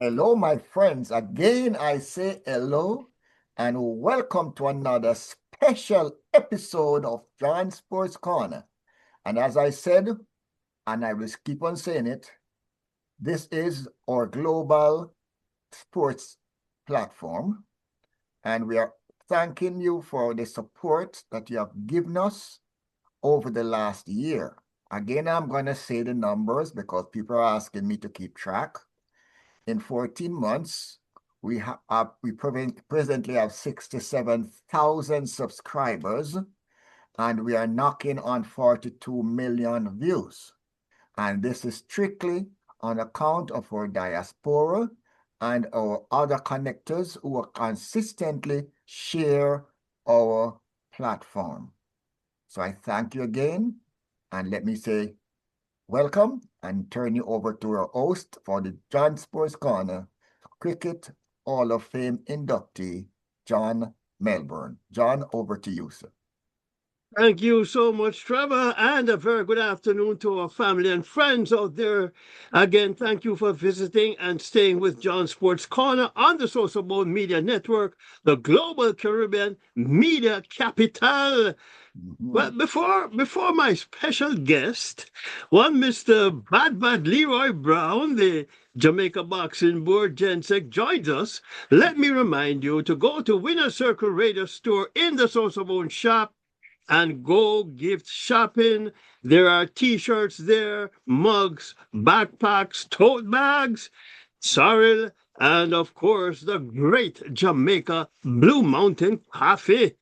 Hello, my friends. Again, I say hello and welcome to another special episode of John Sports Corner. And as I said, and I will keep on saying it, this is our global sports platform. And we are thanking you for the support that you have given us over the last year. Again, I'm going to say the numbers because people are asking me to keep track. In 14 months, we presently have 67,000 subscribers, and we are knocking on 42 million views. And this is strictly on account of our diaspora and our other connectors who are consistently share our platform. So I thank you again, and let me say welcome and turn you over to our host for the John Sports Corner, Cricket Hall of Fame inductee, John Melbourne. John, over to you, sir. Thank you so much, Trevor, and a very good afternoon to our family and friends out there. Again, thank you for visiting and staying with John Sports Corner on the SosoBone Media Network, the global Caribbean media capital. Well, before my special guest, one Mr. Bad Leroy Brown, the Jamaica Boxing Board Gensec, joins us. Let me remind you to go to Winner Circle Radio Store in the SosoBone shop and go gift shopping. There are t-shirts there, mugs, backpacks, tote bags, sorrel, and of course the great Jamaica Blue Mountain Coffee.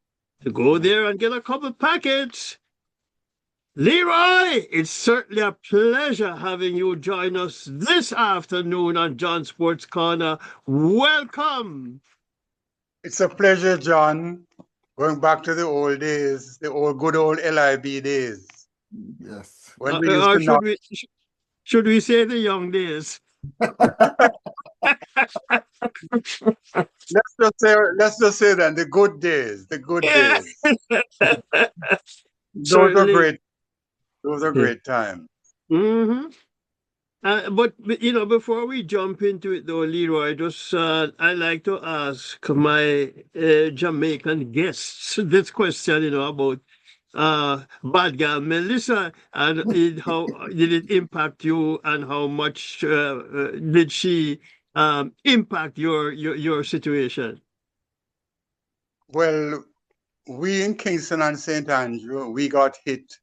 To go there and get a couple packets. Leroy, it's certainly a pleasure having you join us this afternoon on John Sports Corner. Welcome. It's a pleasure, John. Going back to the old days, the old good old LIB days, Yes. when we used Or to knock. should we say the young days? Let's just say that the good days, the good Yeah. days. Those are Certainly. great. Those are great times. Mm-hmm. But before we jump into it, though, Leroy, just I like to ask my Jamaican guests this question, about bad girl Melissa, and how did it impact you, and how much did she impact your situation? Well, we in Kingston and St. Andrew, we got hit,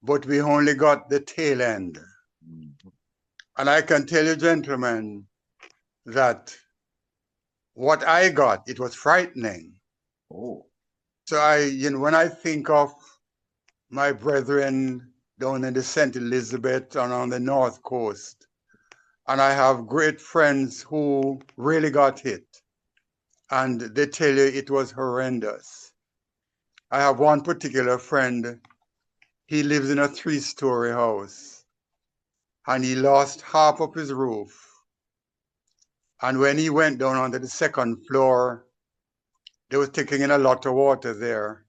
but we only got the tail end. And I can tell you, gentlemen, that what I got, it was frightening. Oh. So when I think of my brethren down in the St. Elizabeth and on the North Coast, and I have great friends who really got hit, and they tell you it was horrendous. I have one particular friend, he lives in a 3-story house, and he lost half of his roof. And when he went down onto the second floor, they were taking in a lot of water there.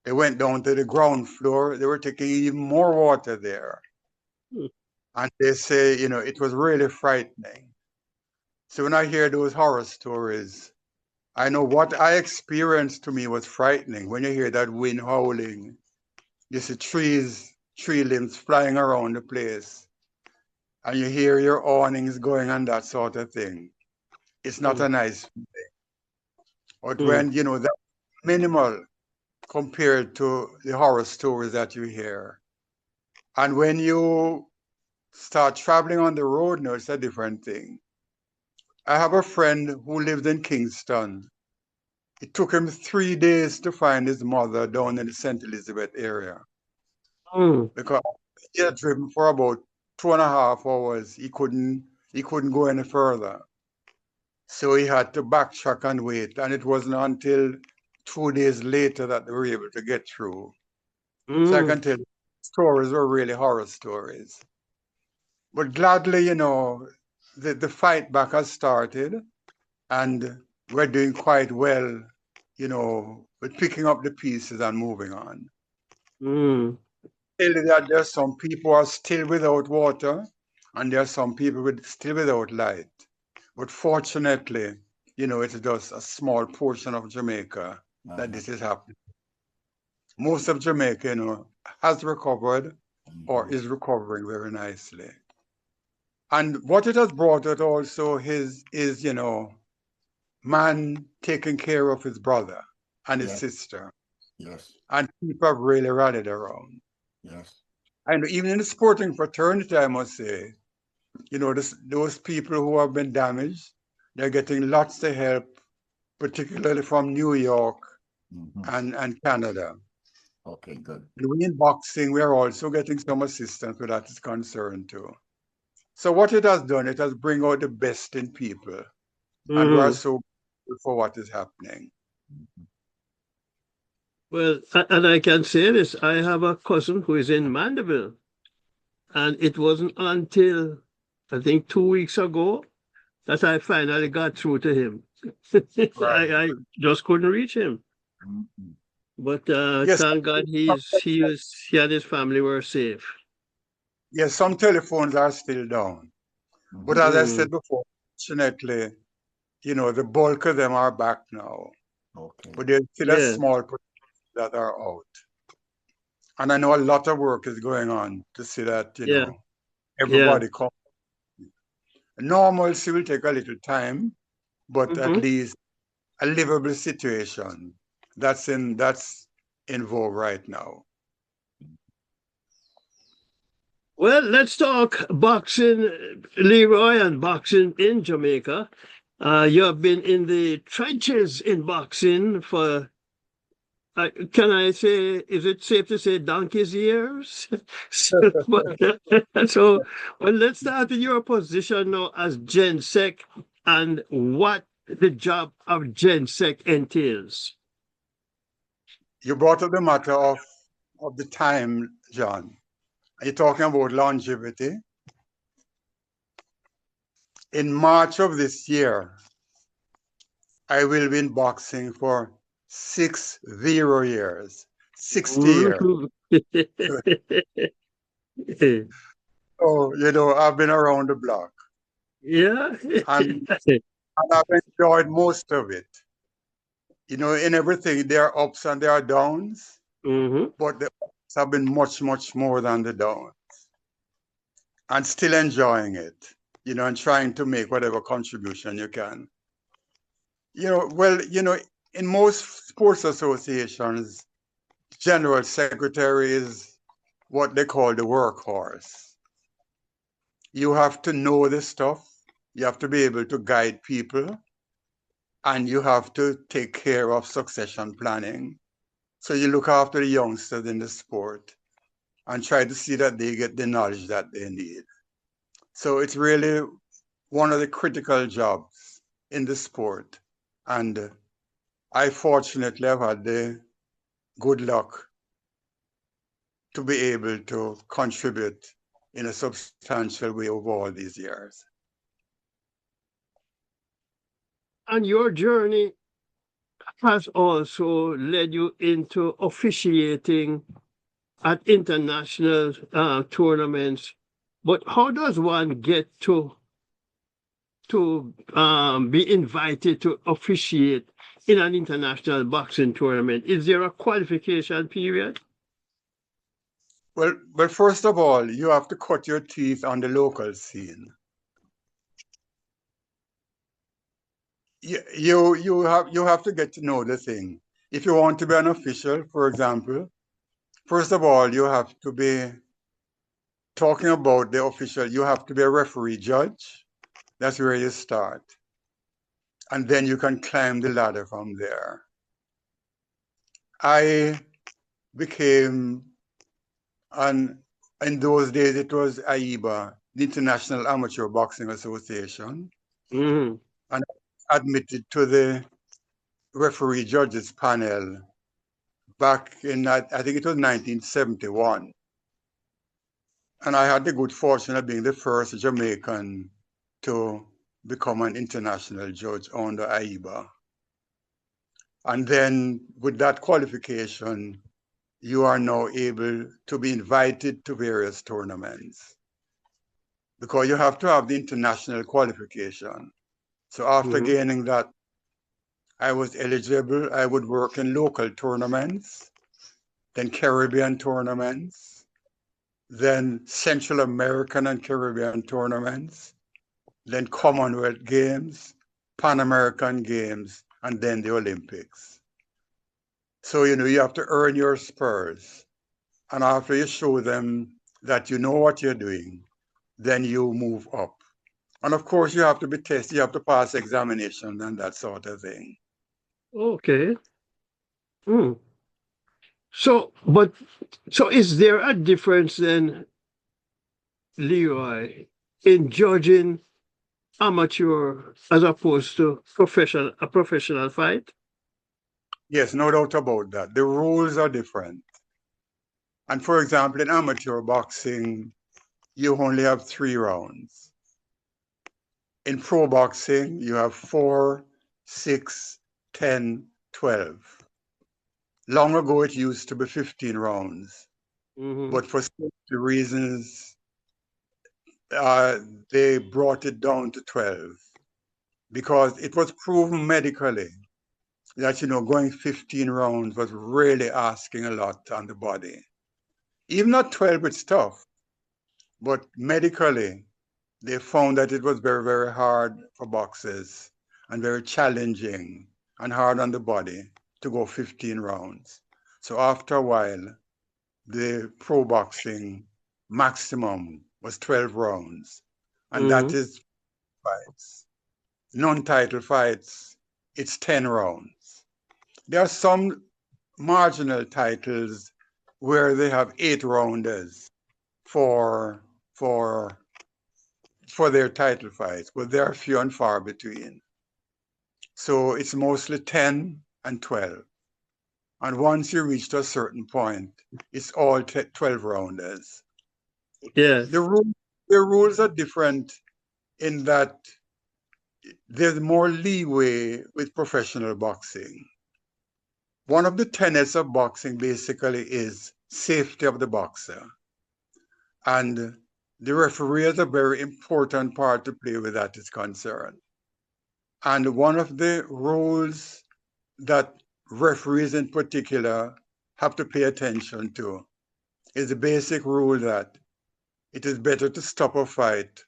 They went down to the ground floor, they were taking even more water there. And they say, it was really frightening. So when I hear those horror stories, I know what I experienced to me was frightening. When you hear that wind howling, you see tree limbs flying around the place, and you hear your awnings going and that sort of thing. It's not a nice thing. But when, that's minimal compared to the horror stories that you hear. And when you start traveling on the road now, it's a different thing. I have a friend who lived in Kingston. It took him 3 days to find his mother down in the St. Elizabeth area. Because he had driven for about 2.5 hours. He couldn't go any further. So he had to backtrack and wait. And it wasn't until 2 days later that they were able to get through. So I can tell you, stories were really horror stories. But gladly, the fight back has started, and we're doing quite well, with picking up the pieces and moving on. Tell you that there's some people who are still without water, and there are some people still without light. But fortunately, it's just a small portion of Jamaica that this is happening. Most of Jamaica, has recovered or is recovering very nicely. And what it has brought out also is, man taking care of his brother and his sister. Yes. And people have really rallied around. Yes. And even in the sporting fraternity, I must say, those people who have been damaged, they're getting lots of help, particularly from New York and Canada. Okay, good. And in boxing, we are also getting some assistance where that is concerned too. So what it has done, it has bring out the best in people. And we are so grateful for what is happening. Well, and I can say this, I have a cousin who is in Mandeville, and it wasn't until, I think, 2 weeks ago that I finally got through to him. Right. I just couldn't reach him. But Yes, thank God he and his family were safe. yes, some telephones are still down. But as I said before, fortunately, the bulk of them are back now. Okay. But there's still a small percentage that are out. And I know a lot of work is going on to see that, everybody comes. Normalcy will take a little time, but at least a livable situation that's in vogue right now. Well, let's talk boxing, Leroy, and boxing in Jamaica. You have been in the trenches in boxing for, can I say, is it safe to say donkey's years? so, well, let's start with your position now as GenSec and what the job of GenSec entails. You brought up the matter of the time, John. Are you talking about longevity? In March of this year, I will be in boxing for 60 years. 60 years. So, I've been around the block. Yeah. And I've enjoyed most of it. In everything, there are ups and there are downs, but the ups have been much, much more than the downs. And still enjoying it, and trying to make whatever contribution you can. In most sports associations, general secretary is what they call the workhorse. You have to know the stuff. You have to be able to guide people. And you have to take care of succession planning. So you look after the youngsters in the sport and try to see that they get the knowledge that they need. So it's really one of the critical jobs in the sport. And I fortunately have had the good luck to be able to contribute in a substantial way over all these years. And your journey has also led you into officiating at international tournaments. But how does one get to be invited to officiate in an international boxing tournament? Is there a qualification period? Well, first of all, you have to cut your teeth on the local scene. You have to get to know the thing. If you want to be an official, for example, first of all, you have to be talking about the official. You have to be a referee judge. That's where you start. And then you can climb the ladder from there. I became, in those days, it was AIBA, the International Amateur Boxing Association. And admitted to the referee judges panel back in, I think it was 1971. And I had the good fortune of being the first Jamaican to become an international judge under AIBA. And then with that qualification, you are now able to be invited to various tournaments because you have to have the international qualification. So after Mm-hmm. gaining that, I was eligible. I would work in local tournaments, then Caribbean tournaments, then Central American and Caribbean tournaments, then Commonwealth Games, Pan American Games, and then the Olympics. So, you have to earn your spurs. And after you show them that you know what you're doing, then you move up. And of course, you have to be tested, you have to pass examination and that sort of thing. Okay. Mm. So is there a difference then, Leroy, in judging amateur as opposed to a professional fight? Yes, no doubt about that. The rules are different. And for example, in amateur boxing, you only have 3 rounds. In pro boxing, you have 4, 6, 10, 12. Long ago, it used to be 15 rounds, Mm-hmm. but for safety reasons, they brought it down to 12 because it was proven medically that, going 15 rounds was really asking a lot on the body. Even at 12, it's tough, but medically, they found that it was very, very hard for boxers and very challenging and hard on the body to go 15 rounds. So after a while, the pro boxing maximum was 12 rounds, and that Mm-hmm. is fights. Non-title fights, it's 10 rounds. There are some marginal titles where they have 8 rounders for for for their title fights, but they are few and far between. So it's mostly 10 and 12. And once you reach to a certain point, it's all 12 rounders. Yes. The, rule, the rules are different in that there's more leeway with professional boxing. One of the tenets of boxing basically is safety of the boxer. And the referee has a very important part to play with that is concerned. And one of the rules that referees in particular have to pay attention to is the basic rule that it is better to stop a fight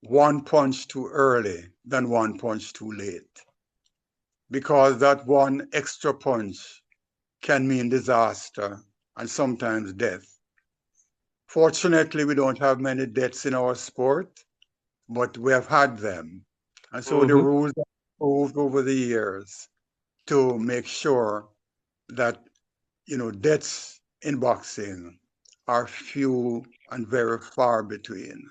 1 punch too early than 1 punch too late. Because that one extra punch can mean disaster and sometimes death. Fortunately, we don't have many deaths in our sport, but we have had them. And so the Mm-hmm. rules have improved over the years to make sure that, deaths in boxing are few and very far between.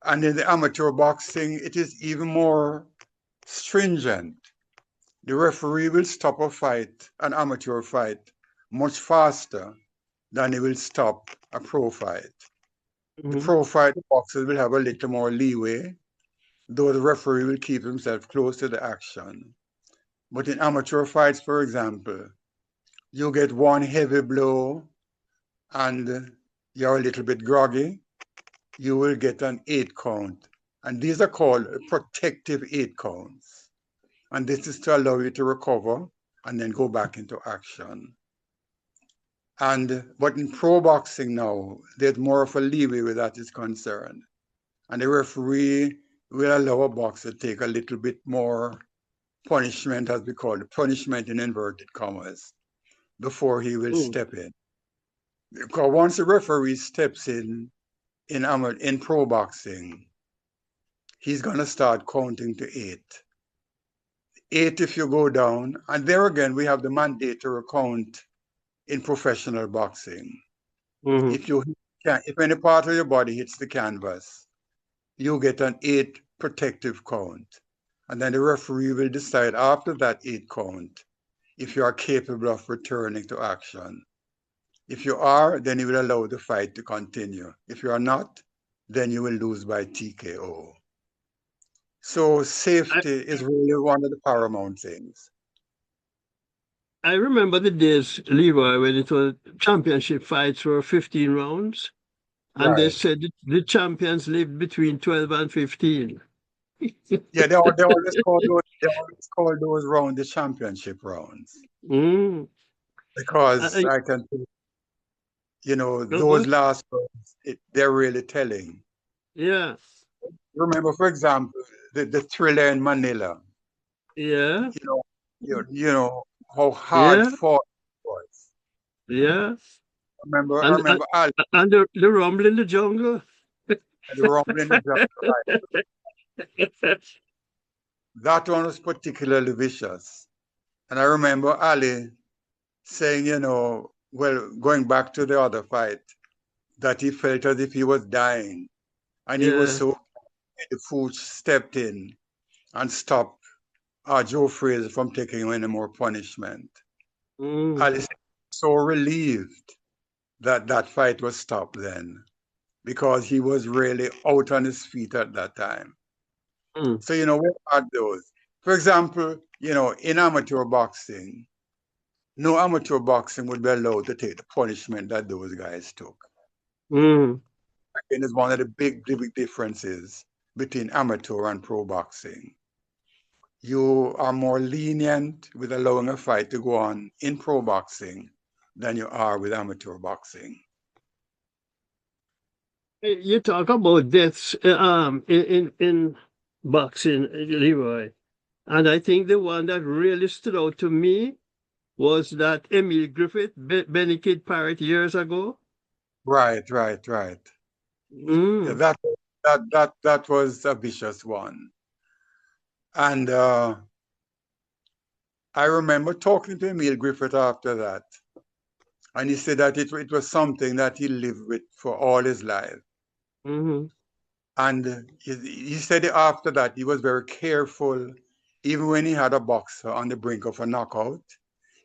And in the amateur boxing, it is even more stringent. The referee will stop a fight, an amateur fight, much faster than he will stop a pro fight. The Mm-hmm. pro fight, the boxers will have a little more leeway, though the referee will keep himself close to the action. But in amateur fights, for example, you get one heavy blow and you're a little bit groggy, you will get an 8 count. And these are called protective 8 counts. And this is to allow you to recover and then go back into action. But in pro boxing now, there's more of a leeway where that is concerned. And the referee will allow a boxer to take a little bit more punishment, as we call it, punishment in inverted commas, before he will Mm. step in. Because once the referee steps in pro boxing, he's going to start counting to 8. 8 if you go down, and there again we have the mandatory count in professional boxing. Mm-hmm. If any part of your body hits the canvas, you get an 8 protective count. And then the referee will decide after that 8 count if you are capable of returning to action. If you are, then he will allow the fight to continue. If you are not, then you will lose by TKO. So I, safety is really one of the paramount things. I remember the days, Leroy, when it was championship fights were 15 rounds, and they Right. said the champions lived between 12 and 15. Yeah, they always call those rounds the championship rounds Mm. because Uh, I can, uh, those last rounds, they're really telling. yeah, Remember, for example, the thriller in Manila. yeah, You know, you know how hard yeah, fought it was. yeah. I And remember Ali, the rumble in the jungle. the rumbling the jungle. That one was particularly vicious. And I remember Ali saying, well, going back to the other fight, that he felt as if he was dying. And he was Yeah. so the Fooch stepped in and stopped Joe Frazier from taking any more punishment. Mm. Ali said, so relieved that that fight was stopped then, because he was really out on his feet at that time. Mm. So, we had those. For example, in amateur boxing, no amateur boxing would be allowed to take the punishment that those guys took. Mm. And it's one of the big differences between amateur and pro boxing. You are more lenient with allowing a fight to go on in pro boxing than you are with amateur boxing. You talk about deaths in boxing, Leroy, and I think the one that really stood out to me was that Emil Griffith, Benny Kid Parrott years ago. Right. Yeah, Mm. that was a vicious one. And I remember talking to Emil Griffith after that, and he said that it was something that he lived with for all his life. Mm-hmm. And he said after that he was very careful. Even when he had a boxer on the brink of a knockout,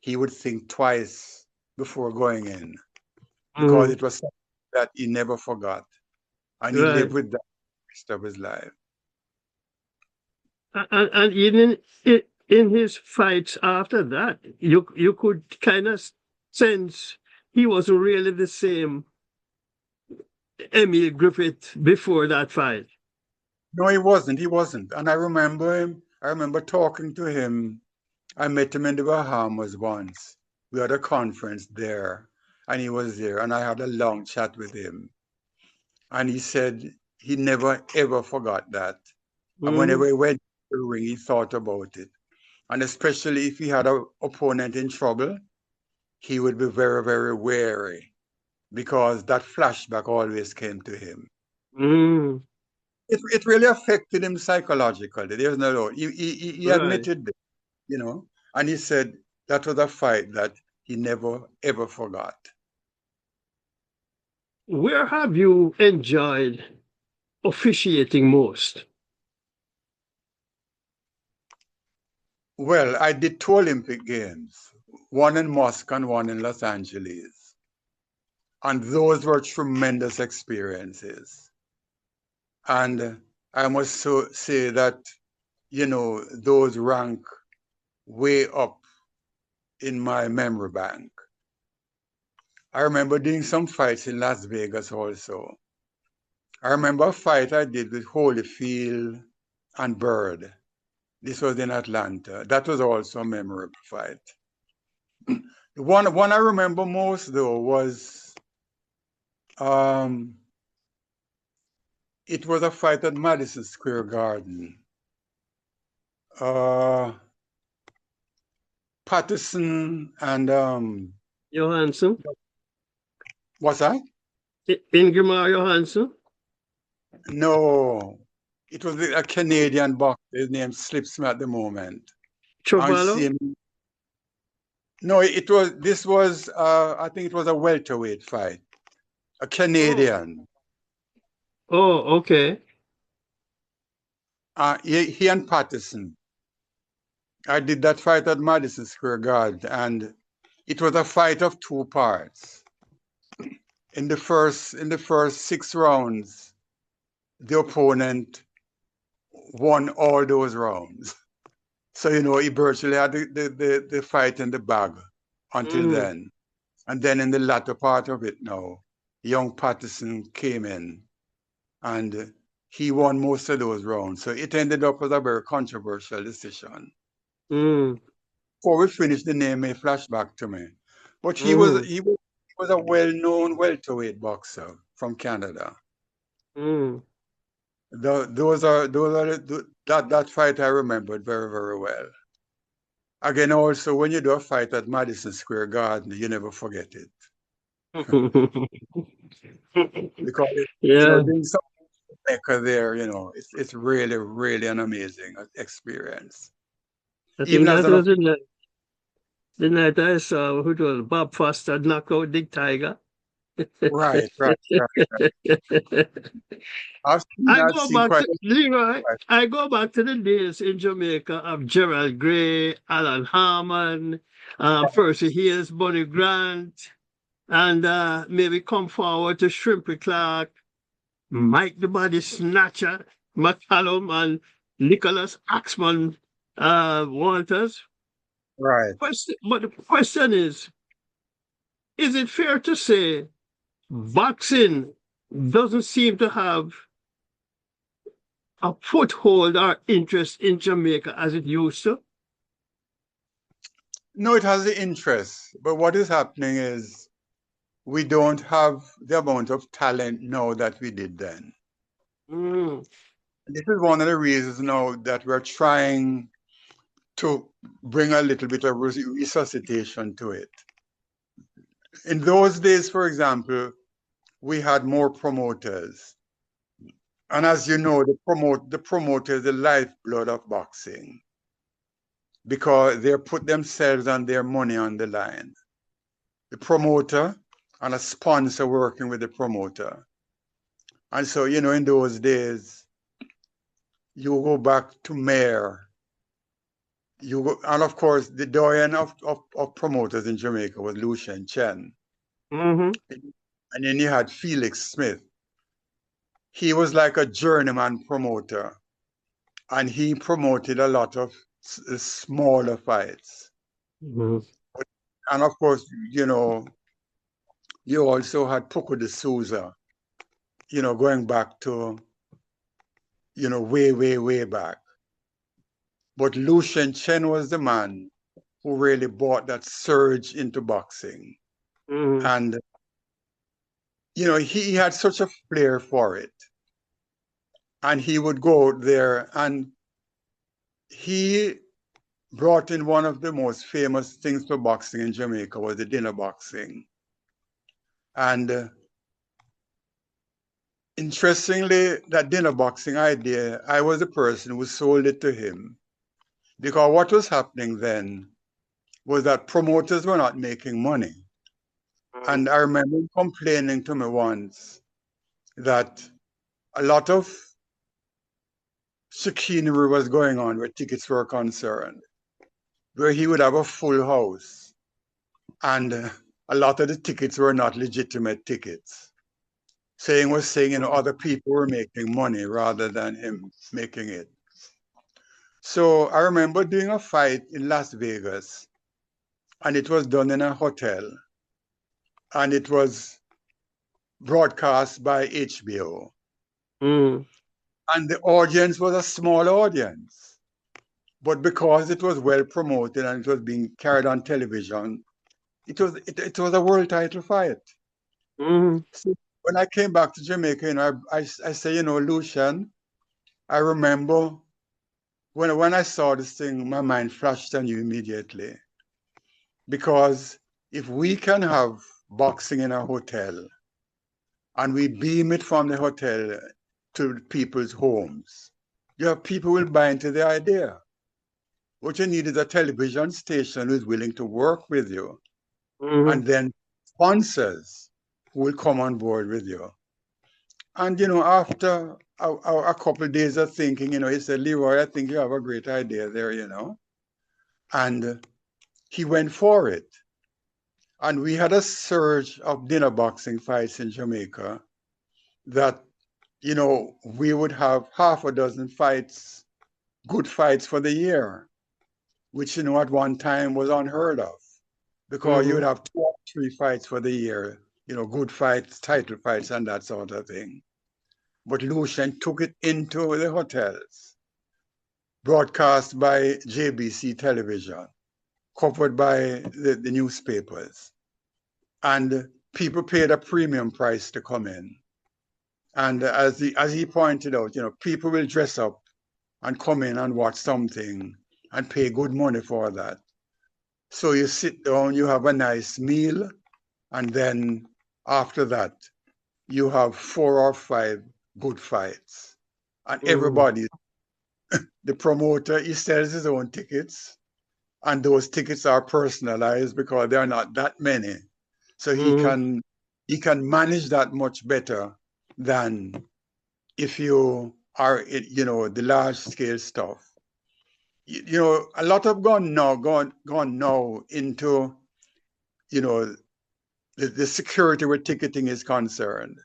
he would think twice before going in, because Mm. it was something that he never forgot, and he lived Right. with that the rest of his life. And even in his fights after that, you could kind of sense he wasn't really the same Emil Griffith before that fight. No, he wasn't. He wasn't. And I remember him. I remember talking to him. I met him in the Bahamas once. We had a conference there, and he was there, and I had a long chat with him. And he said he never ever forgot that. And Mm-hmm. whenever he went to the ring, he thought about it. And especially if he had an opponent in trouble, he would be very, very wary, because that flashback always came to him. Mm. It really affected him psychologically. There's no doubt. He Right. admitted this, and he said that was a fight that he never ever forgot. Where have you enjoyed officiating most? Well, I did 2 Olympic Games, one in Moscow and one in Los Angeles. And those were tremendous experiences. And I must say that, those rank way up in my memory bank. I remember doing some fights in Las Vegas also. I remember a fight I did with Holyfield and Bird. This was in Atlanta. That was also a memorable fight. The one I remember most, though, was it was a fight at Madison Square Garden. Patterson and Johansson? what's that? Ingemar Johansson? No, it was a Canadian boxer. His name slips me at the moment. I see Chovallo? him. No, this was I think it was a welterweight fight. A Oh, Canadian. oh, okay. He and Patterson. I did that fight at Madison Square Garden, and it was a fight of 2 parts. In the first 6 rounds, the opponent won all those rounds. So he virtually had the fight in the bag until Mm. then. And then in the latter part of it now, young Patterson came in, and he won most of those rounds. So it ended up as a very controversial decision. Before we finish, the name may flash back to me. But he was a well-known welterweight boxer from Canada. That fight I remembered very, very well. Again, also, when you do a fight at Madison Square Garden, you never forget it. Because doing something there, it's really, really an amazing experience. I think that was the night I saw who was Bob Foster knock out Dick Tiger. Right. Leroy, I go back to the days in Jamaica of Gerald Gray, Alan Harmon, Percy Hayes, Bonnie Grant, and maybe come forward to Shrimpy Clark, Mike the Body Snatcher, McCallum, and Nicholas Axman Walters. Right. But the question is it fair to say boxing doesn't seem to have a foothold or interest in Jamaica as it used to? No, it has the interest. But what is happening is we don't have the amount of talent now that we did then. This is one of the reasons now that we're trying to bring a little bit of resuscitation to it. In those days, for example, we had more promoters. And as you know, the promoter is the lifeblood of boxing because they put themselves and their money on the line. The promoter and a sponsor working with the promoter. And so, in those days, you go back to Mayor. And of course, the doyen of promoters in Jamaica was Lucien Chen. And then you had Felix Smith. He was like a journeyman promoter, and he promoted a lot of smaller fights. And of course, you also had Poco de Souza, going back to, way, way, way back. But Lucien Chen was the man who really brought that surge into boxing. And, he had such a flair for it. And he would go there, and he brought in one of the most famous things for boxing in Jamaica was the dinner boxing. And interestingly, that dinner boxing idea, I was the person who sold it to him. Because what was happening then was that promoters were not making money. And I remember him complaining to me once that a lot of chicanery was going on where tickets were concerned, where he would have a full house. And a lot of the tickets were not legitimate tickets. Saying, other people were making money rather than him making it. So I remember doing a fight in Las Vegas, and it was done in a hotel, and it was broadcast by HBO. And the audience was a small audience. But because it was well promoted and it was being carried on television, it was a world title fight. So when I came back to Jamaica, I say, Lucien, I remember when I saw this thing, my mind flashed on you immediately. Because if we can have boxing in a hotel and we beam it from the hotel to people's homes, people will buy into the idea. What you need is a television station who is willing to work with you, and then sponsors who will come on board with you. And, after a couple of days of thinking, he said, Leroy, I think you have a great idea there, And he went for it. And we had a surge of dinner boxing fights in Jamaica that, we would have half a dozen fights, good fights for the year, which, at one time was unheard of, because you would have 2 or 3 fights for the year, good fights, title fights, and that sort of thing. but Lucian took it into the hotels, broadcast by JBC television, covered by the newspapers. And people paid a premium price to come in. And as he pointed out, people will dress up and come in and watch something and pay good money for that. So you sit down, you have a nice meal, and then after that, you have 4 or 5 good fights. And everybody, the promoter, he sells his own tickets, and those tickets are personalized because there are not that many. So he can manage that much better than if you are, the large scale stuff. A lot have gone now into, the security where ticketing is concerned.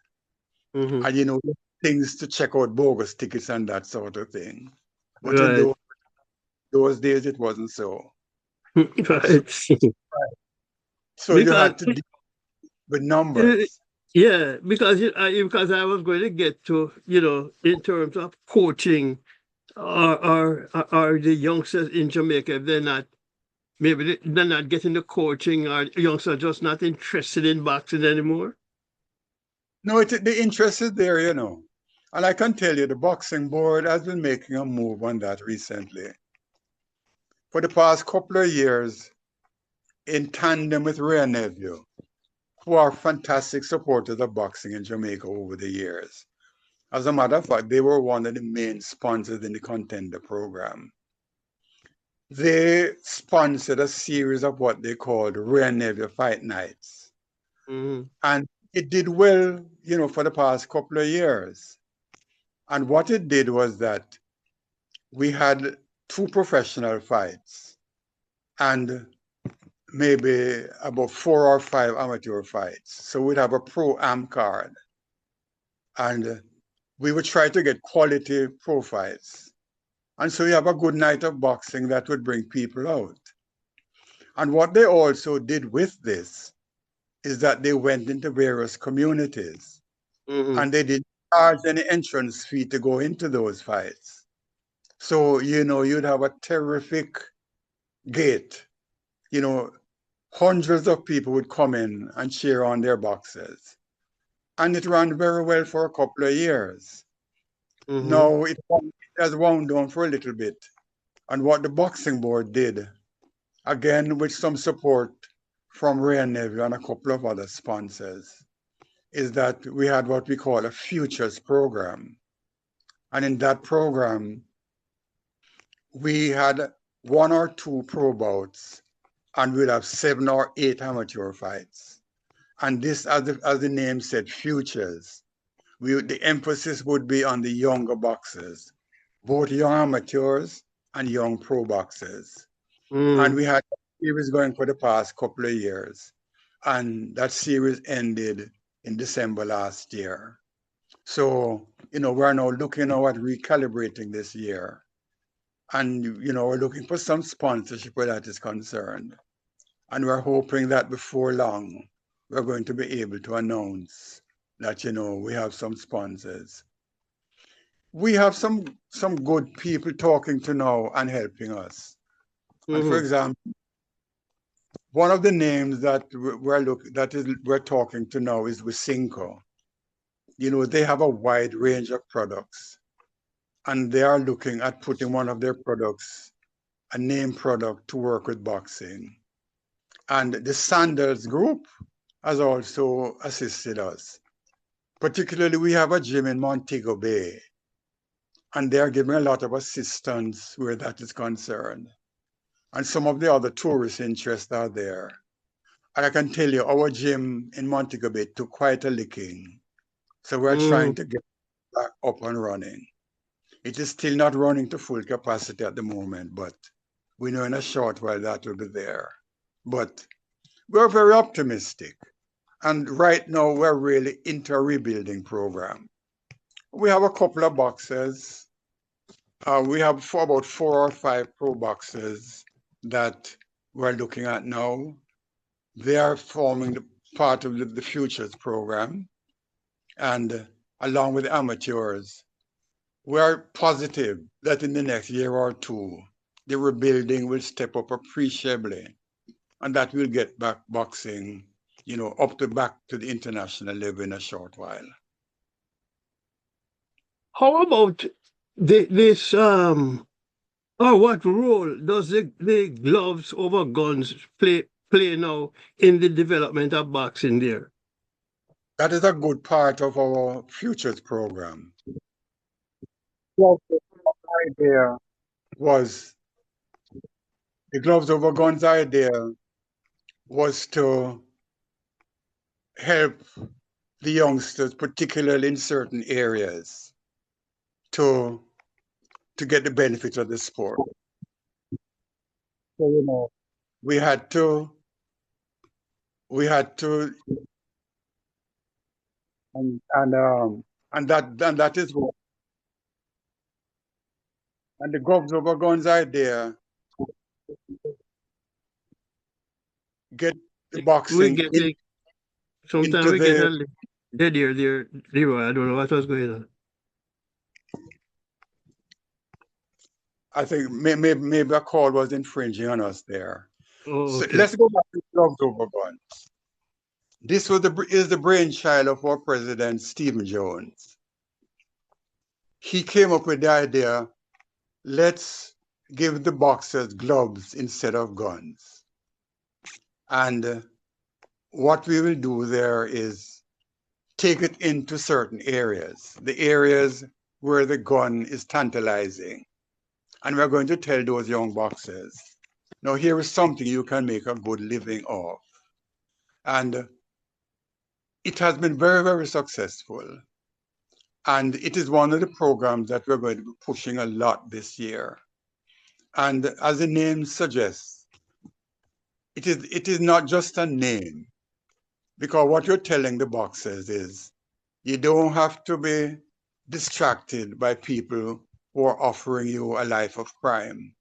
And, things to check out bogus tickets and that sort of thing. But in those days, it wasn't so. Right. So you had to deal with numbers. Yeah, because I was going to get to, in terms of coaching, are the youngsters in Jamaica, if they're not getting the coaching, or youngsters just not interested in boxing anymore? No, the interest is there, And I can tell you, the Boxing Board has been making a move on that recently. For the past couple of years, in tandem with Ray Neville, who are fantastic supporters of boxing in Jamaica over the years. As a matter of fact, they were one of the main sponsors in the Contender program. They sponsored a series of what they called Ray Neville Fight Nights. And it did well, for the past couple of years. And what it did was that we had 2 professional fights and maybe about 4 or 5 amateur fights. So we'd have a pro-am card. And we would try to get quality pro fights. And so you have a good night of boxing that would bring people out. And what they also did with this is that they went into various communities and they didn't charge any entrance fee to go into those fights. So, you'd have a terrific gate. Hundreds of people would come in and cheer on their boxers. And it ran very well for a couple of years. Now it has wound down for a little bit. And what the Boxing Board did, again with some support from Ray Neville and a couple of other sponsors, is that we had what we call a futures program. And in that program, we had 1 or 2 pro bouts, and we'd have 7 or 8 amateur fights. And this, as the name said, futures. The emphasis would be on the younger boxers, both young amateurs and young pro boxers. And we had a series going for the past couple of years. And that series ended in December last year. So, we're now looking now at recalibrating this year. And, we're looking for some sponsorship where that is concerned. And we're hoping that before long, we're going to be able to announce that, we have some sponsors. We have some good people talking to now and helping us. And for example, one of the names that we're talking to now is Wisinko. They have a wide range of products, and they are looking at putting one of their products, a name product, to work with boxing. And the Sandals Group has also assisted us. Particularly, we have a gym in Montego Bay, and they are giving a lot of assistance where that is concerned. And some of the other tourist interests are there. And I can tell you, our gym in Montego Bay took quite a licking. So we're trying to get back up and running. It is still not running to full capacity at the moment, but we know in a short while that will be there. But we're very optimistic. And right now, we're really into a rebuilding program. We have a couple of boxers. We have about 4 or 5 pro boxers that we're looking at now. They are forming part of the Futures program. And along with amateurs, we are positive that in the next year or two, the rebuilding will step up appreciably, and that will get back boxing, back to the international level in a short while. How about this? What role does the gloves over guns play now in the development of boxing there? That is a good part of our futures program. Well, the idea was the gloves over guns idea was to help the youngsters, particularly in certain areas, to get the benefits of the sport. So, we had to, and that is what, and the gloves over guns idea get the boxing sometimes we get a dead ear there, Leroy. I don't know what was going on. I think maybe a call was infringing on us there. Oh, okay. So let's go back to gloves over guns. This is the brainchild of our president, Stephen Jones. He came up with the idea, let's give the boxers gloves instead of guns. And what we will do there is take it into certain areas, the areas where the gun is tantalizing. And we're going to tell those young boxers, now here is something you can make a good living of. And it has been very, very successful. And it is one of the programs that we're going to be pushing a lot this year. And as the name suggests, it is not just a name, because what you're telling the boxers is you don't have to be distracted by people who are offering you a life of crime.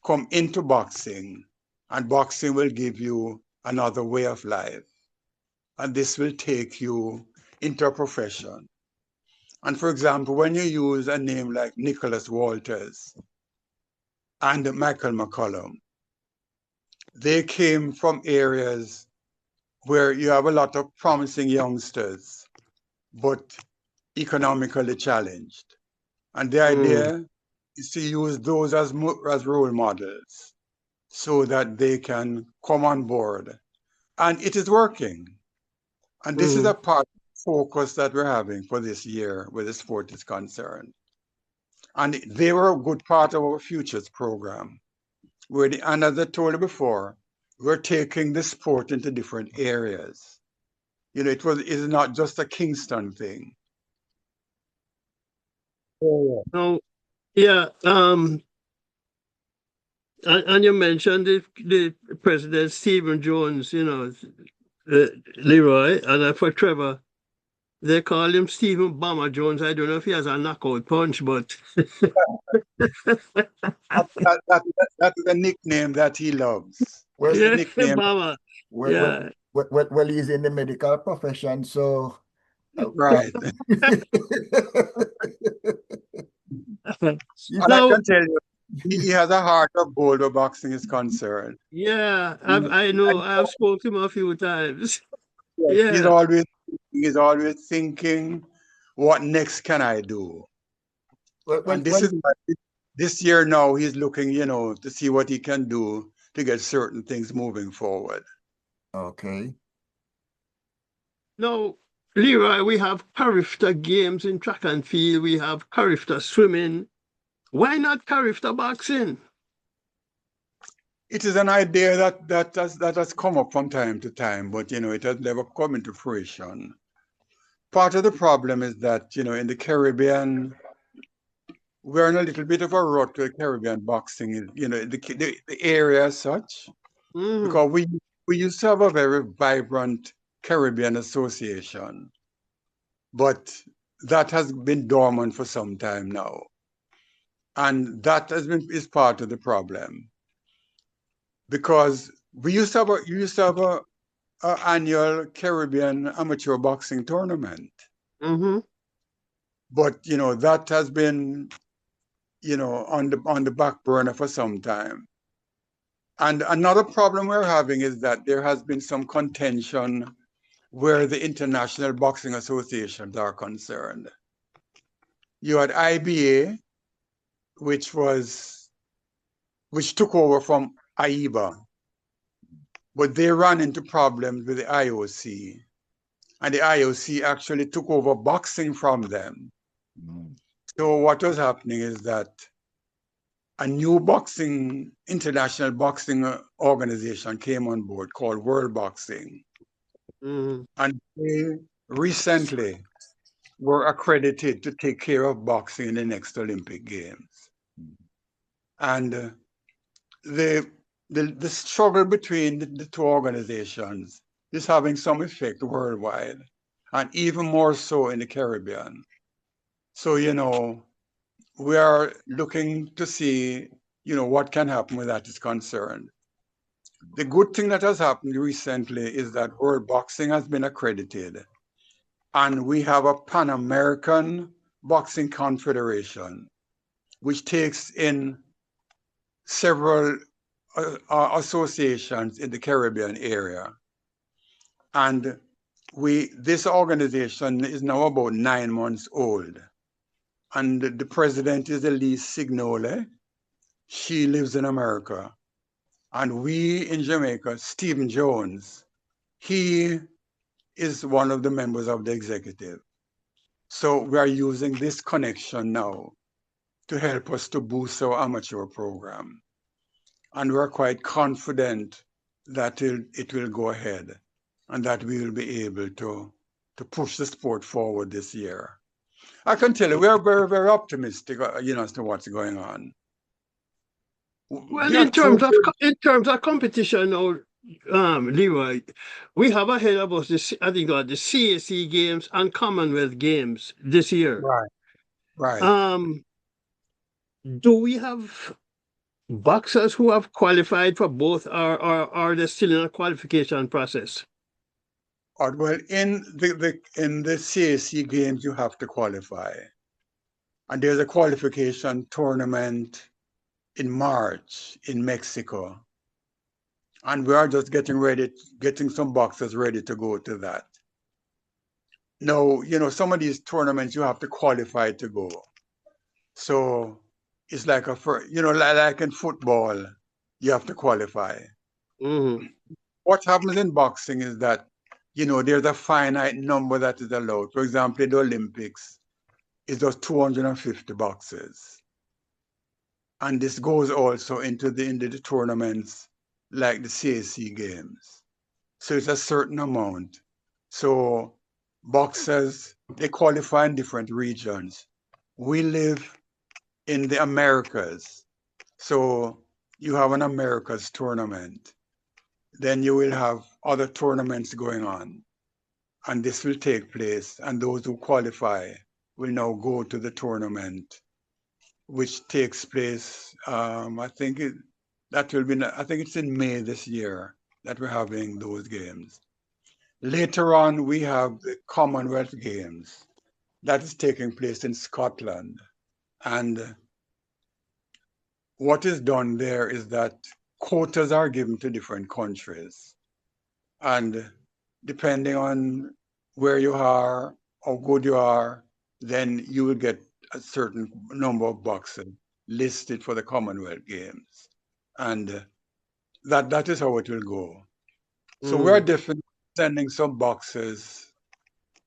Come into boxing, and boxing will give you another way of life. And this will take you into a profession. And for example, when you use a name like Nicholas Walters and Michael McCollum, they came from areas where you have a lot of promising youngsters, but economically challenged. And the idea is to use those as role models so that they can come on board. And it is working. And this is a part of the focus that we're having for this year where the sport is concerned. And they were a good part of our futures program, and as I told you before, we're taking the sport into different areas. It's not just a Kingston thing. Oh, yeah. And you mentioned the President Stephen Jones, Leroy, and for Trevor, they call him Stephen Bomber Jones. I don't know if he has a knockout punch, but that's the nickname that he loves. Where's the nickname? Bomber. Well, he's in the medical profession, so right. And I can tell you, he has a heart of gold where boxing is concerned. Yeah, I know. I've spoken to him a few times. Yeah. He's always thinking, what next can I do? And this year now, he's looking, to see what he can do to get certain things moving forward. Okay. Now, Leroy, we have Carifta games in track and field. We have Carifta swimming. Why not Carifta boxing? It is an idea that has come up from time to time, but it has never come into fruition. Part of the problem is that in the Caribbean, we're in a little bit of a rut with Caribbean boxing, the area as such, because we used to have a very vibrant Caribbean association, but that has been dormant for some time now, and that is part of the problem. Because we used to have a annual Caribbean amateur boxing tournament. But that has been on the back burner for some time. And another problem we're having is that there has been some contention where the international boxing associations are concerned. You had IBA, which took over from AIBA, but they ran into problems with the IOC, and the IOC actually took over boxing from them. So what was happening is that a new international boxing organization came on board called World Boxing. And they recently were accredited to take care of boxing in the next Olympic Games. And the struggle between the two organizations is having some effect worldwide, and even more so in the Caribbean. So, we are looking to see, what can happen where that is concerned. The good thing that has happened recently is that World Boxing has been accredited, and we have a Pan American Boxing Confederation, which takes in several associations in the Caribbean area. And this organization is now about 9 months old. And the president is Elise Signole. She lives in America. And we in Jamaica, Stephen Jones, he is one of the members of the executive. So we are using this connection now to help us to boost our amateur program. And we're quite confident that it will go ahead and that we will be able to push the sport forward this year. I can tell you, we are very, very optimistic, as to what's going on. Well, in terms of competition now, Leroy, we have ahead of us the CAC Games and Commonwealth Games this year. Right. Do we have boxers who have qualified for both, or are they still in a qualification process? Well, in the CAC Games, you have to qualify, and there's a qualification tournament in March in Mexico, and we are just getting some boxers ready to go to that. Now, some of these tournaments you have to qualify to go. So it's like like in football, you have to qualify. Mm-hmm. What happens in boxing is that, there's a finite number that is allowed. For example, in the Olympics, it's just 250 boxers. And this goes also into the tournaments like the CAC Games. So it's a certain amount. So boxers, they qualify in different regions. We live in the Americas. So you have an Americas tournament. Then you will have other tournaments going on. And this will take place. And those who qualify will now go to the tournament, which takes place, I think it's in May this year that we're having those games. Later on, we have the Commonwealth Games that is taking place in Scotland. And what is done there is that quotas are given to different countries. And depending on where you are, how good you are, then you will get a certain number of boxers listed for the Commonwealth Games. And that is how it will go. So we're definitely sending some boxers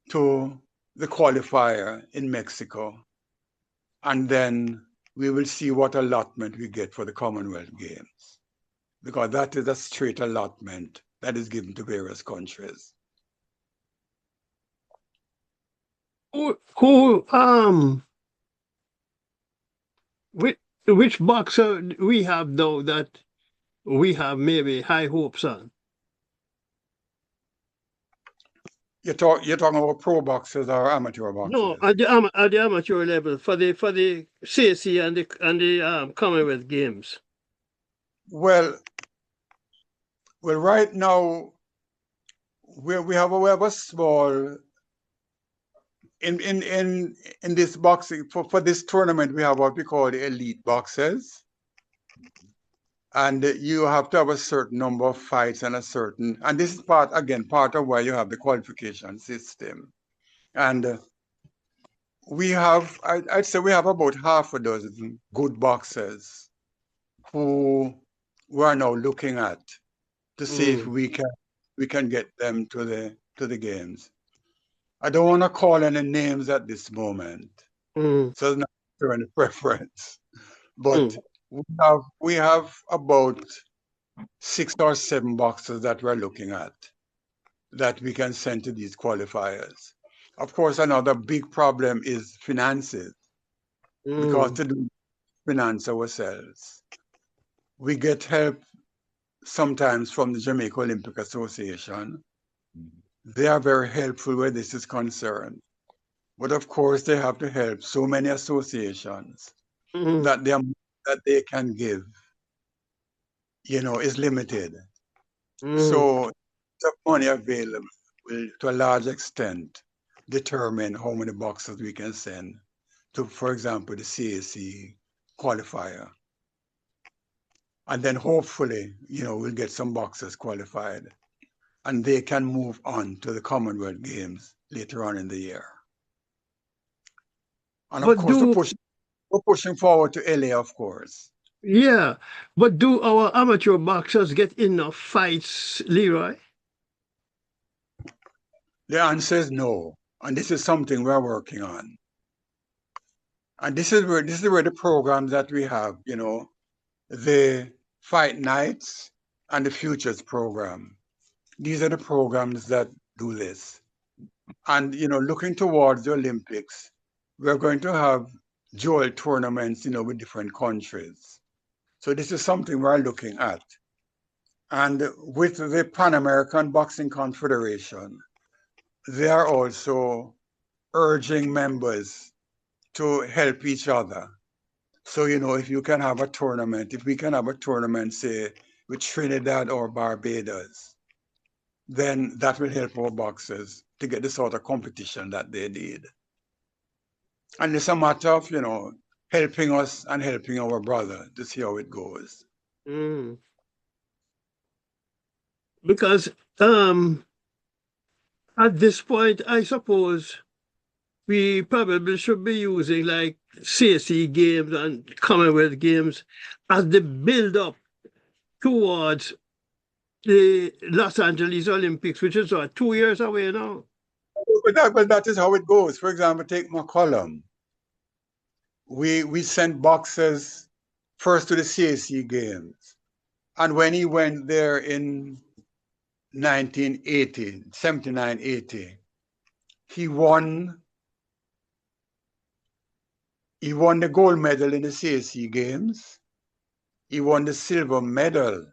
to the qualifier in Mexico. And then we will see what allotment we get for the Commonwealth Games, because that is a straight allotment that is given to various countries. Which boxer we have though that we have maybe high hopes on? You're talking about pro boxers or amateur boxers? No, at the amateur level for the CAC and the Commonwealth Games. Well, right now we have a small in this boxing, for this tournament, we have what we call the elite boxers. And you have to have a certain number of fights and and this is part of why you have the qualification system. And I'd say we have about half a dozen good boxers who we are now looking at to see if we can get them to the games. I don't want to call any names at this moment, so it's not any preference. But we have about 6 or 7 boxers that we're looking at that we can send to these qualifiers. Of course, another big problem is finances, because to do finance ourselves, we get help sometimes from the Jamaica Olympic Association. They are very helpful where this is concerned. But of course, they have to help so many associations that they can give, is limited. So the money available will, to a large extent, determine how many boxers we can send to, for example, the CAC qualifier. And then hopefully, we'll get some boxers qualified and they can move on to the Commonwealth Games later on in the year. And of course, we're pushing forward to LA, of course. Yeah, but do our amateur boxers get enough fights, Leroy? The answer is no. And this is something we're working on. And this is where the programs that we have, the Fight Nights and the Futures program. These are the programs that do this. And, looking towards the Olympics, we're going to have dual tournaments, with different countries. So this is something we're looking at. And with the Pan American Boxing Confederation, they are also urging members to help each other. So, if you can have a tournament, if we can have a tournament, say, with Trinidad or Barbados, then that will help our boxers to get the sort of competition that they need. And it's a matter of, helping us and helping our brother to see how it goes. Because at this point, I suppose we probably should be using like CSE games and Commonwealth games as the build-up towards the Los Angeles Olympics, which is 2 years away now. But that is how it goes. For example, take McCollum. We sent boxers first to the CSE games. And when he went there in 79-80, he won the gold medal in the CSE games. He won the silver medal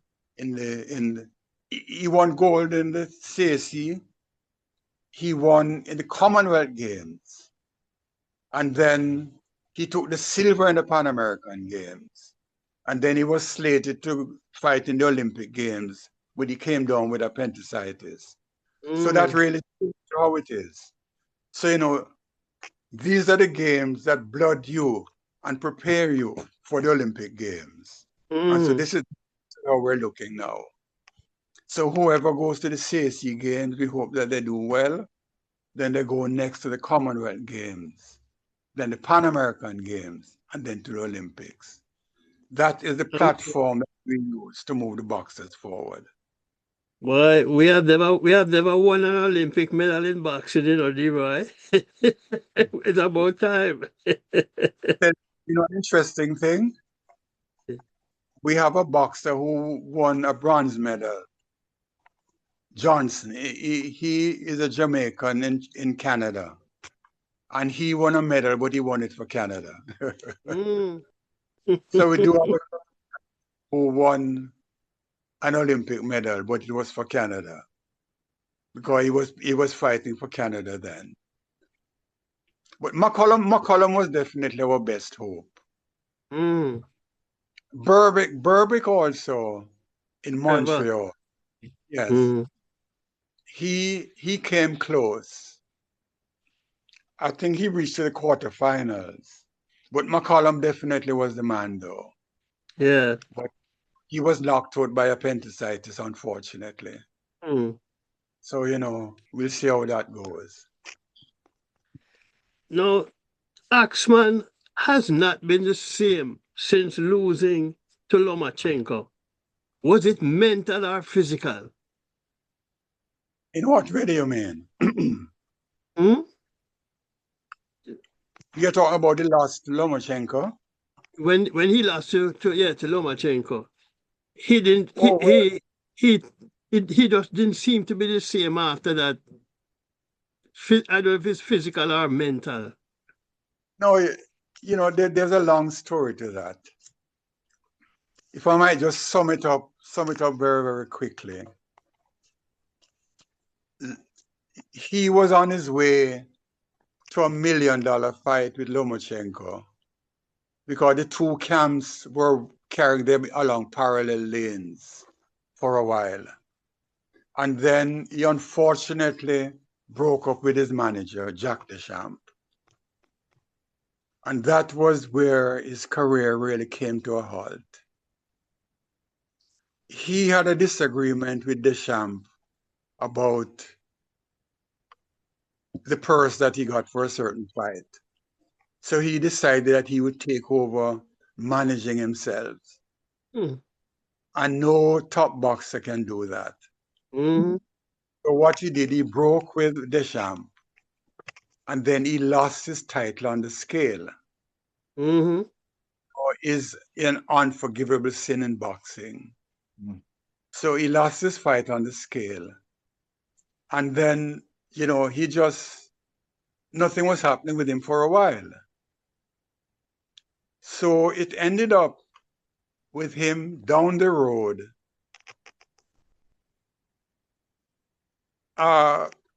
he won gold in the CSE. He won in the Commonwealth Games. And then he took the silver in the Pan American Games. And then he was slated to fight in the Olympic Games, but he came down with appendicitis. So that really shows how it is. So, these are the games that blood you and prepare you for the Olympic Games. And so this is how we're looking now. So whoever goes to the CSE Games, we hope that they do well. Then they go next to the Commonwealth Games, then the Pan American Games, and then to the Olympics. That is the platform that we use to move the boxers forward. Boy, we have never won an Olympic medal in boxing, Leroy. It's about time. Interesting thing. We have a boxer who won a bronze medal. Johnson. He is a Jamaican in Canada. And he won a medal, but he won it for Canada. So we do have a who won an Olympic medal, but it was for Canada. Because he was fighting for Canada then. But McCollum was definitely our best hope. Berbick also in Montreal. Yes. He came close. I think he reached to the quarterfinals. But McCollum definitely was the man, though. Yeah. But he was knocked out by appendicitis, unfortunately. Mm. So, we'll see how that goes. Now, Axman has not been the same since losing to Lomachenko. Was it mental or physical? In what way do you mean? Hmm? You're talking about the last Lomachenko? When he lost to Lomachenko, he didn't Oh, well, he just didn't seem to be the same after that. I don't know if it's physical or mental. no, there's a long story to that. If I might just sum it up very, very quickly. He was on his way to $1 million fight with Lomachenko because the two camps were carrying them along parallel lanes for a while. And then he unfortunately broke up with his manager, Jack Deschamps. And that was where his career really came to a halt. He had a disagreement with Deschamps about the purse that he got for a certain fight. So he decided that he would take over managing himself. Mm. And no top boxer can do that. Mm. So what he did, he broke with Deschamps, and then he lost his title on the scale. Mm-hmm. Is an unforgivable sin in boxing. Mm. So he lost his fight on the scale. And then, nothing was happening with him for a while. So it ended up with him down the road,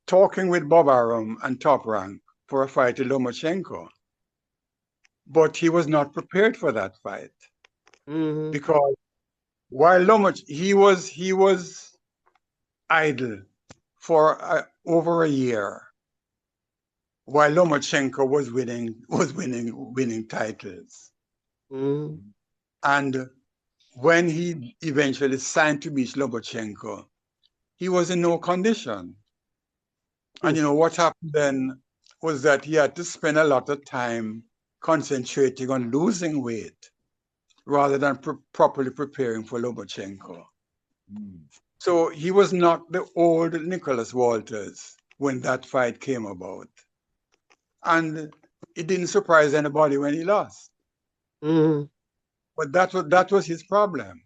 talking with Bob Arum and Top Rank for a fight with Lomachenko. But he was not prepared for that fight. Mm-hmm. Because while Lomachenko, he was idle for over a year, while Lomachenko was winning titles. Mm-hmm. And when he eventually signed to beat Lomachenko, he was in no condition. And what happened then was that he had to spend a lot of time concentrating on losing weight rather than properly preparing for Lomachenko. Mm. So he was not the old Nicholas Walters when that fight came about. And it didn't surprise anybody when he lost. Mm-hmm. But that was his problem.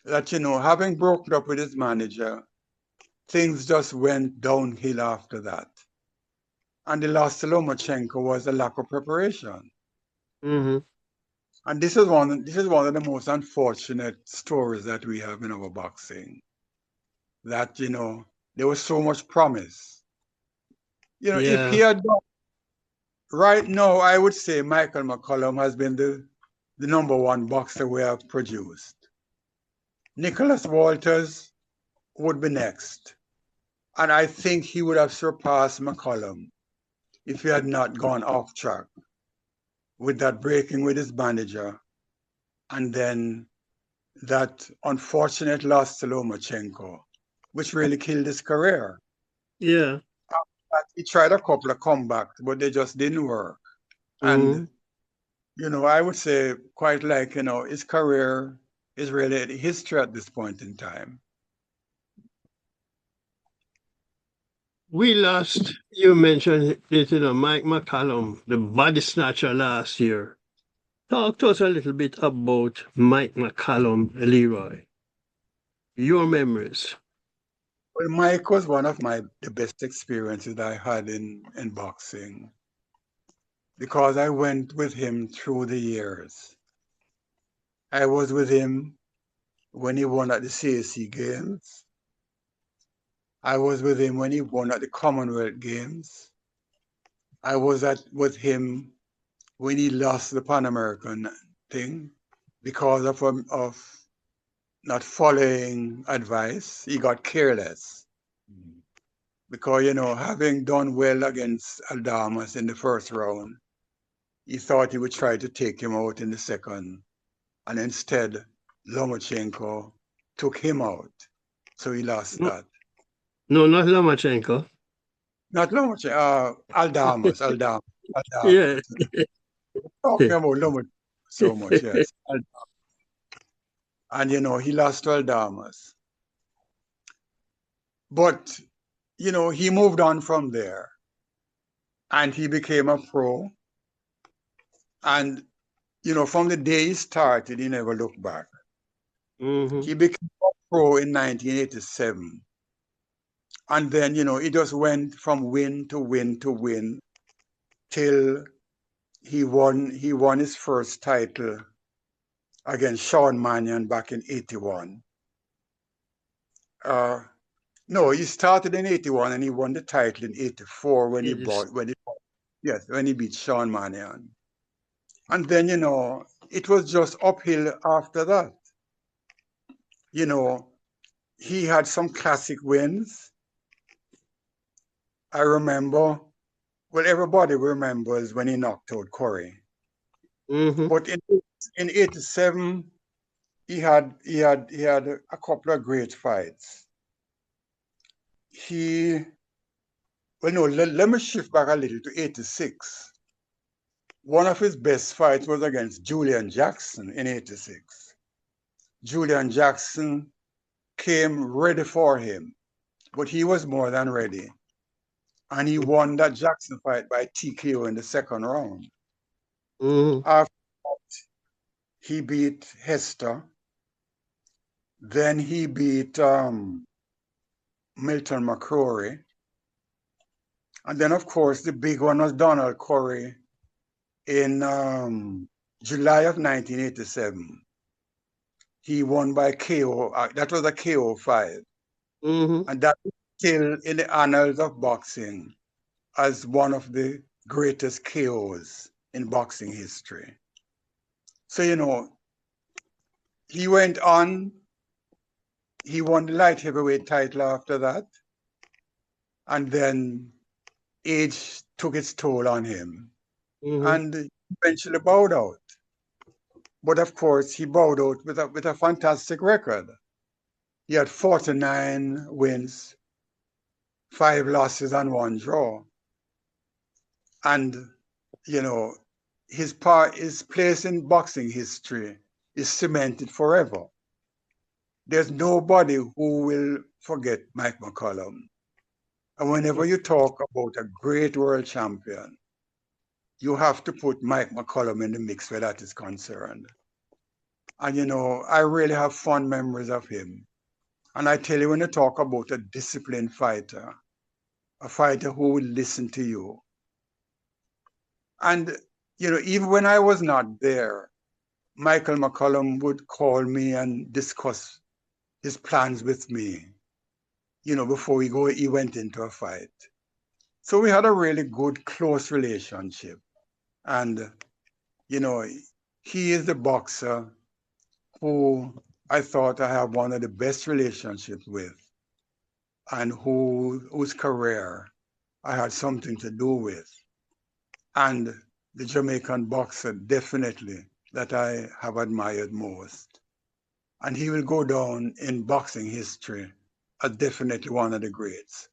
That, having broken up with his manager, things just went downhill after that. And the loss to Lomachenko was a lack of preparation. Mm-hmm. And this is one of the most unfortunate stories that we have in our boxing. That, there was so much promise. If he Yeah. had done right now, I would say Michael McCollum has been the number one boxer we have produced. Nicholas Walters would be next. And I think he would have surpassed McCollum if he had not gone off track with that breaking with his manager and then that unfortunate loss to Lomachenko, which really killed his career. Yeah. He tried a couple of comebacks, but they just didn't work. Mm-hmm. And, I would say quite like, his career is really history at this point in time. We lost, you mentioned it, Mike McCallum, the body snatcher last year. Talk to us a little bit about Mike McCallum, Leroy. Your memories. Well, Mike was one of the best experiences I had in boxing because I went with him through the years. I was with him when he won at the CAC Games. I was with him when he won at the Commonwealth Games. I was with him when he lost the Pan American thing because of not following advice. He got careless. Mm. because, having done well against Aldamas in the first round, he thought he would try to take him out in the second. And instead, Lomachenko took him out. So he lost No, that. no, not Lomachenko. Not Lomachenko, Aldamas. Yeah. Talking about Lomachenko so much, yes. And, he lost to Aldamas. But, he moved on from there. And he became a pro. And, from the day he started, he never looked back. Mm-hmm. He became a pro in 1987. And then, he just went from win to win to win till he won his first title against Sean Mannion back in 81. No, he started in 81 and he won the title in 84 when he beat Sean Mannion. And then, it was just uphill after that. He had some classic wins. I remember, well, everybody remembers when he knocked out Corey. Mm-hmm. But in 87, he had a couple of great fights. Let me shift back a little to 86. One of his best fights was against Julian Jackson in 86. Julian Jackson came ready for him, but he was more than ready. And he won that Jackson fight by TKO in the second round. Mm-hmm. After that, he beat Hester. Then he beat Milton McCrory. And then, of course, the big one was Donald Corey in July of 1987. He won by KO. That was a KO fight. Mm-hmm. And that is still in the annals of boxing as one of the greatest KOs in boxing history. So, he went on. He won the light heavyweight title after that. And then age took its toll on him. Mm-hmm. And eventually bowed out. But of course, he bowed out with a fantastic record. He had 49 wins, 5 losses, and 1 draw. And, his place in boxing history is cemented forever. There's nobody who will forget Mike McCollum. And whenever you talk about a great world champion, you have to put Mike McCollum in the mix where that is concerned. And, I really have fond memories of him. And I tell you, when you talk about a disciplined fighter, a fighter who will listen to you. And, even when I was not there, Michael McCollum would call me and discuss his plans with me, before he went into a fight. So we had a really good, close relationship. And, he is the boxer who I thought I have one of the best relationships with, and whose career I had something to do with. And the Jamaican boxer, definitely, that I have admired most. And he will go down in boxing history as definitely one of the greats.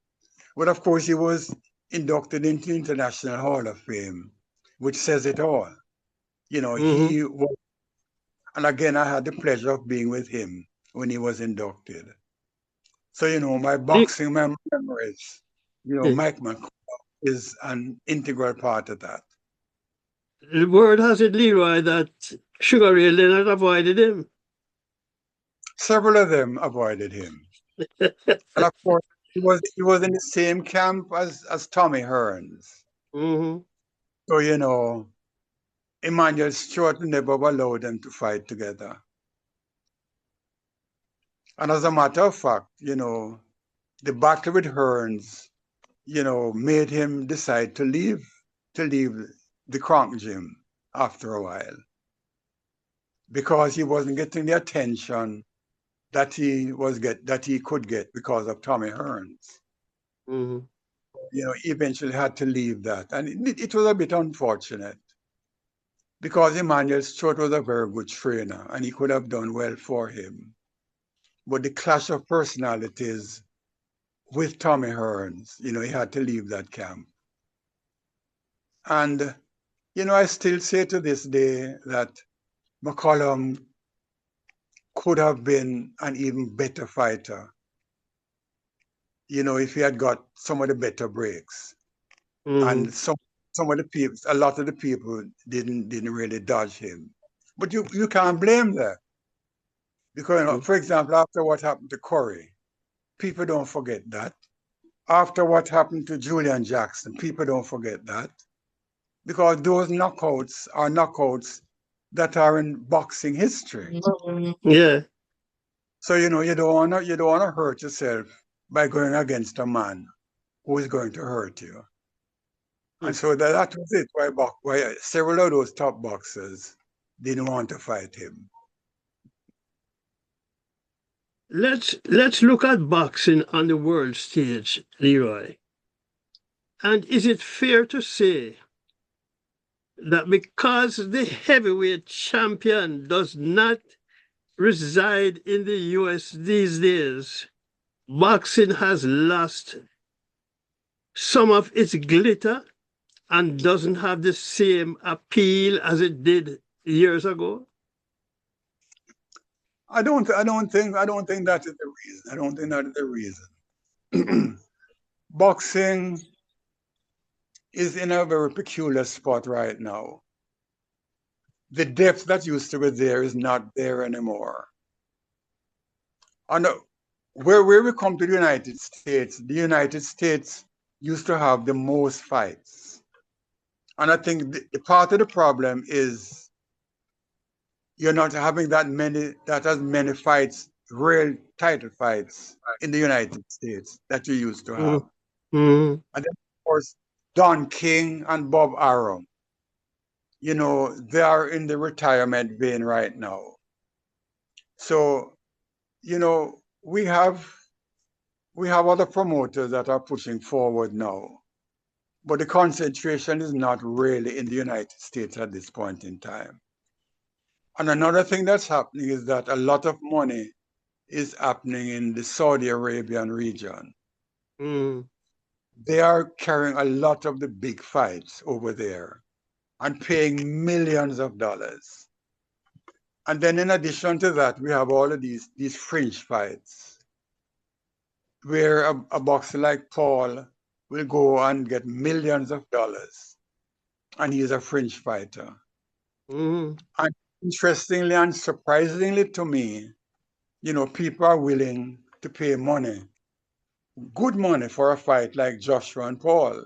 But of course, he was inducted into the International Hall of Fame, which says it all. Mm-hmm. He was, and again, I had the pleasure of being with him when he was inducted. So, my boxing memories, Mike McCollum is an integral part of that. The word has it, Leroy, that Sugar Ray Leonard avoided him. Several of them avoided him. And of course, he was in the same camp as Tommy Hearns. Mm-hmm. So, Emmanuel Stewart never allowed them to fight together. And as a matter of fact, the battle with Hearns, made him decide to leave the Kronk gym after a while, because he wasn't getting the attention that he could get because of Tommy Hearns. Mm-hmm. He eventually had to leave that. And it was a bit unfortunate because Emmanuel Stewart was a very good trainer and he could have done well for him. But the clash of personalities with Tommy Hearns, he had to leave that camp. And, I still say to this day that McCollum could have been an even better fighter, if he had got some of the better breaks. Mm-hmm. And some of the people, a lot of the people didn't really dodge him. But you can't blame them. Because, for example, after what happened to Corey, people don't forget that. After what happened to Julian Jackson, people don't forget that. Because those knockouts are knockouts that are in boxing history. Yeah. So you don't wanna hurt yourself by going against a man who is going to hurt you. And so that was it. Why several of those top boxers didn't want to fight him. Let's look at boxing on the world stage, Leroy. And is it fair to say that because the heavyweight champion does not reside in the US these days, boxing has lost some of its glitter and doesn't have the same appeal as it did years ago? I don't think that is the reason. I don't think that is the reason. Boxing is in a very peculiar spot right now. The depth that used to be there is not there anymore. And where we come to the United States used to have the most fights. And I think the part of the problem is you're not having that as many fights, real title fights in the United States that you used to have. Mm-hmm. And then, of course, Don King and Bob Arum, they are in the retirement vein right now. So, we have other promoters that are pushing forward now. But the concentration is not really in the United States at this point in time. And another thing that's happening is that a lot of money is happening in the Saudi Arabian region. Mm. They are carrying a lot of the big fights over there and paying millions of dollars. And then in addition to that, we have all of these fringe fights where a boxer like Paul will go and get millions of dollars and he's a fringe fighter. Mm. And interestingly and surprisingly to me, people are willing to pay money, good money for a fight like Joshua and Paul.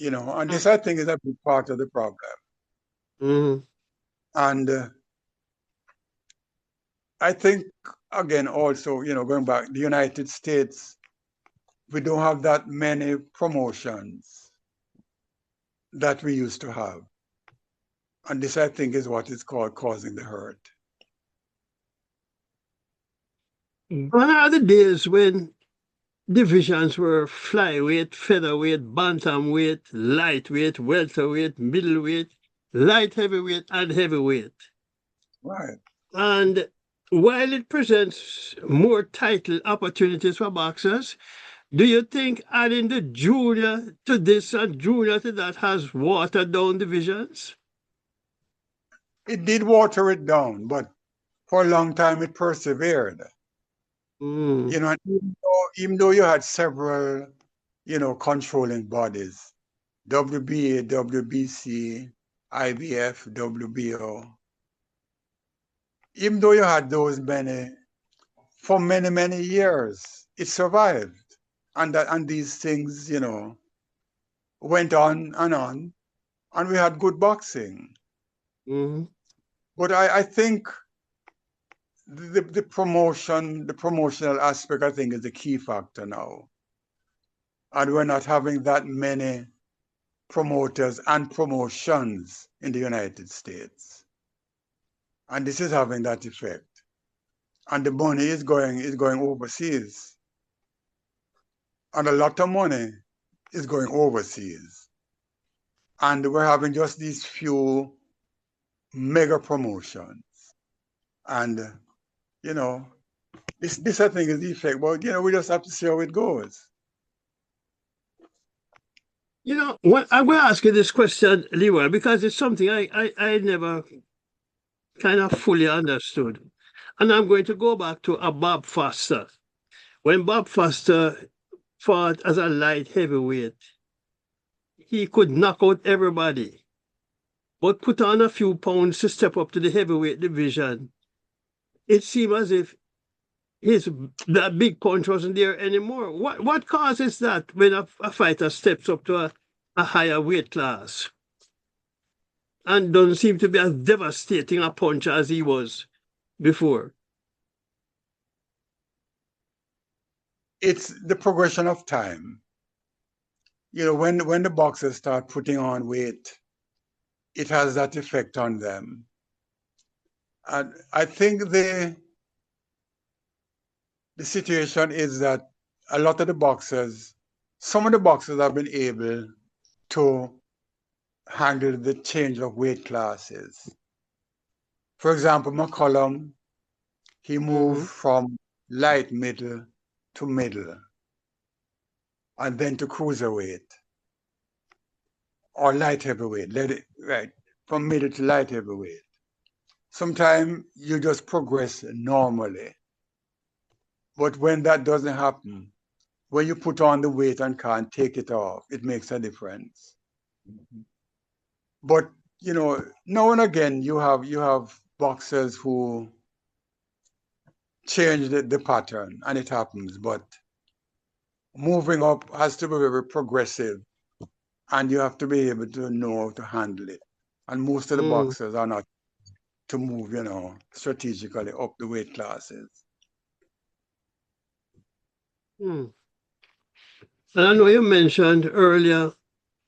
And this I think is a big part of the problem. Mm. And I think, again, also, going back, the United States, we don't have that many promotions that we used to have. And this, I think, is what is called causing the hurt. Gone are the days when divisions were flyweight, featherweight, bantamweight, lightweight, welterweight, middleweight, light heavyweight, and heavyweight. Right. And while it presents more title opportunities for boxers, do you think adding the junior to this and junior to that has watered down divisions? It did water it down, but for a long time it persevered. Mm. Even though you had several, controlling bodies, WBA, WBC, IBF, WBO, even though you had those many, for many, many years, it survived. And these things, went on, and we had good boxing. Mm-hmm. But I think the promotional aspect, I think, is the key factor now. And we're not having that many promoters and promotions in the United States. And this is having that effect. And the money is going overseas. and a lot of money is going overseas. And we're having just these few mega promotions. And, you know, this I think is the effect, but, you know, we just have to see how it goes. You know, I'm going to ask you this question, Leroy, because it's something I never kind of fully understood. And I'm going to go back to a Bob Foster. When Bob Foster fought as a light heavyweight, he could knock out everybody, but put on a few pounds to step up to the heavyweight division. It seemed as if that big punch wasn't there anymore. What causes that when a fighter steps up to a higher weight class and doesn't seem to be as devastating a punch as he was before? It's the progression of time. You know, when the boxers start putting on weight, it has that effect on them. And I think the situation is that a lot of the boxers, some of the boxers have been able to handle the change of weight classes. For example, McCollum, he moved from light middle to middle, and then to cruiserweight or light heavyweight, from middle to light heavyweight. Sometimes you just progress normally. But when that doesn't happen, when you put on the weight and can't take it off, it makes a difference. But, you know, now and again, you have boxers who change the pattern, and it happens. But moving up has to be very progressive, and you have to be able to know how to handle it. And most of the boxers are not to move, you know, strategically up the weight classes. And I know you mentioned earlier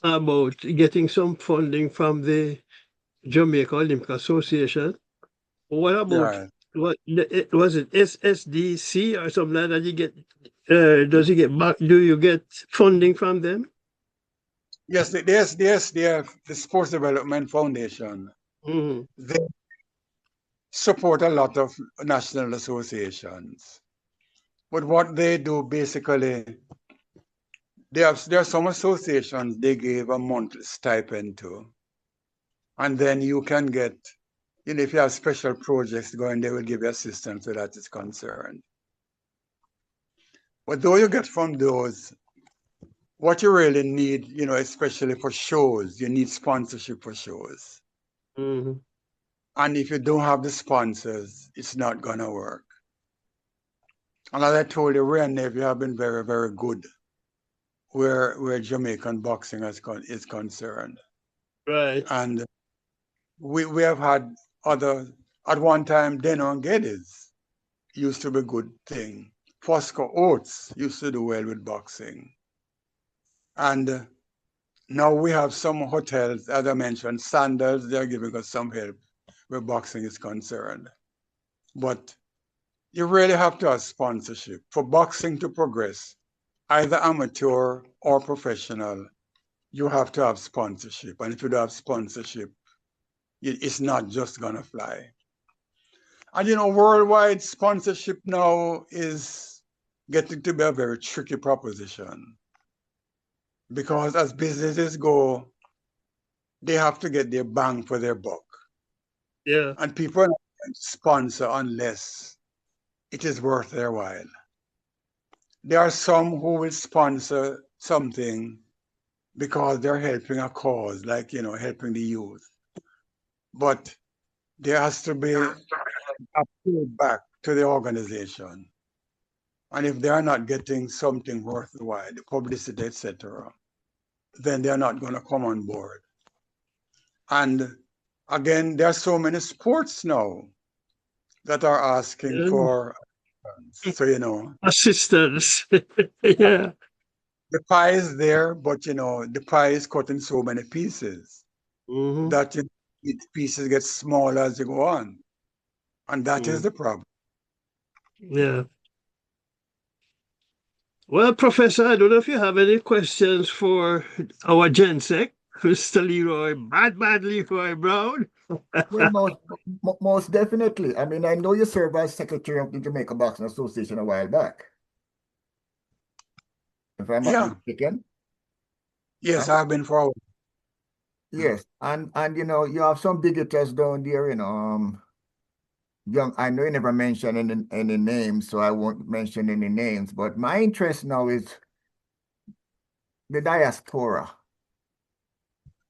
about getting some funding from the Jamaica Olympic Association. What about what was it SSDC or something like that? You get does he get back? Do you get funding from them? Yes, the SDF, the Sports Development Foundation, they support a lot of national associations. But what they do basically, there are some associations they give a monthly stipend to. And then you can get, you know, if you have special projects going, they will give you assistance where that is concerned. But though you get from those, what you really need, you know, especially for shows, you need sponsorship for shows. And if you don't have the sponsors, it's not gonna work. And as I told you, Ray and Navy have been very, very good where Jamaican boxing is concerned. Right. And we have had at one time, Deno and Geddes used to be a good thing. Fosco Oates used to do well with boxing. And now we have some hotels, as I mentioned, Sandals, they're giving us some help where boxing is concerned. But you really have to have sponsorship. For boxing to progress, either amateur or professional, you have to have sponsorship. And if you don't have sponsorship, it's not just gonna fly. And you know, worldwide sponsorship now is getting to be a very tricky proposition. Because as businesses go, they have to get their bang for their buck. Yeah. And people are not going to sponsor unless it is worth their while. There are some who will sponsor something because they're helping a cause, like, you know, helping the youth. But there has to be a pullback to the organization. And if they are not getting something worthwhile, the publicity, etc., then they're not going to come on board. And again, there are so many sports now that are asking for, so, you know, assistance. Yeah. the pie is there, but, you know, the pie is cut in so many pieces that the pieces get smaller as you go on. And that is the problem. Yeah. Well, Professor, I don't know if you have any questions for our Gensec, Mr. Leroy, bad Leroy Brown. Well, most definitely. I mean, I know you served as secretary of the Jamaica Boxing Association a while back, if I'm not Yeah. mistaken. Yes, I've been for a while. Yes, and you have some big hitters down there, young. I know you never mentioned any names, so I won't mention any names. But my interest now is the diaspora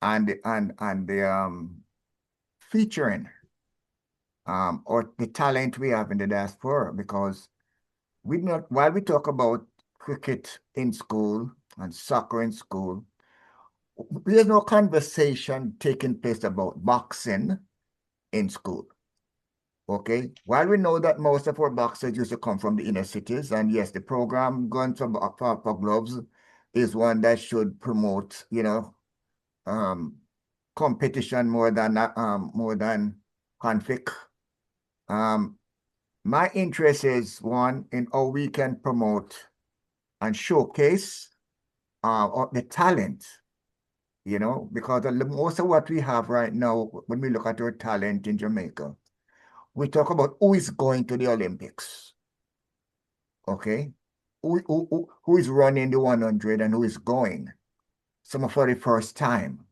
and the featuring or the talent we have in the diaspora, because we not while we talk about cricket in school and soccer in school, there's no conversation taking place about boxing in school. Okay, while we know that most of our boxers used to come from the inner cities, and yes, the program going for gloves is one that should promote, um, competition more than conflict. Um, my interest is one in how we can promote and showcase the talent, because most of what we have right now, when we look at our talent in Jamaica, we talk about who is going to the Olympics, okay? Who is running the 100 and who is going, some for the first time.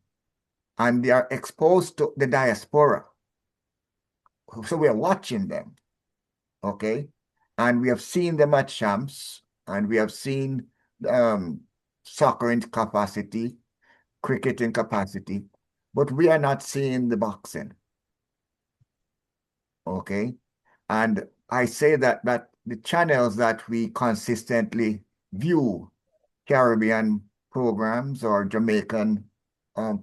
And they are exposed to the diaspora. So we are watching them, okay? And we have seen them at champs, and we have seen um, soccer in capacity, cricket in capacity, but we are not seeing the boxing, okay? And I say that the channels that we consistently view Caribbean programs or Jamaican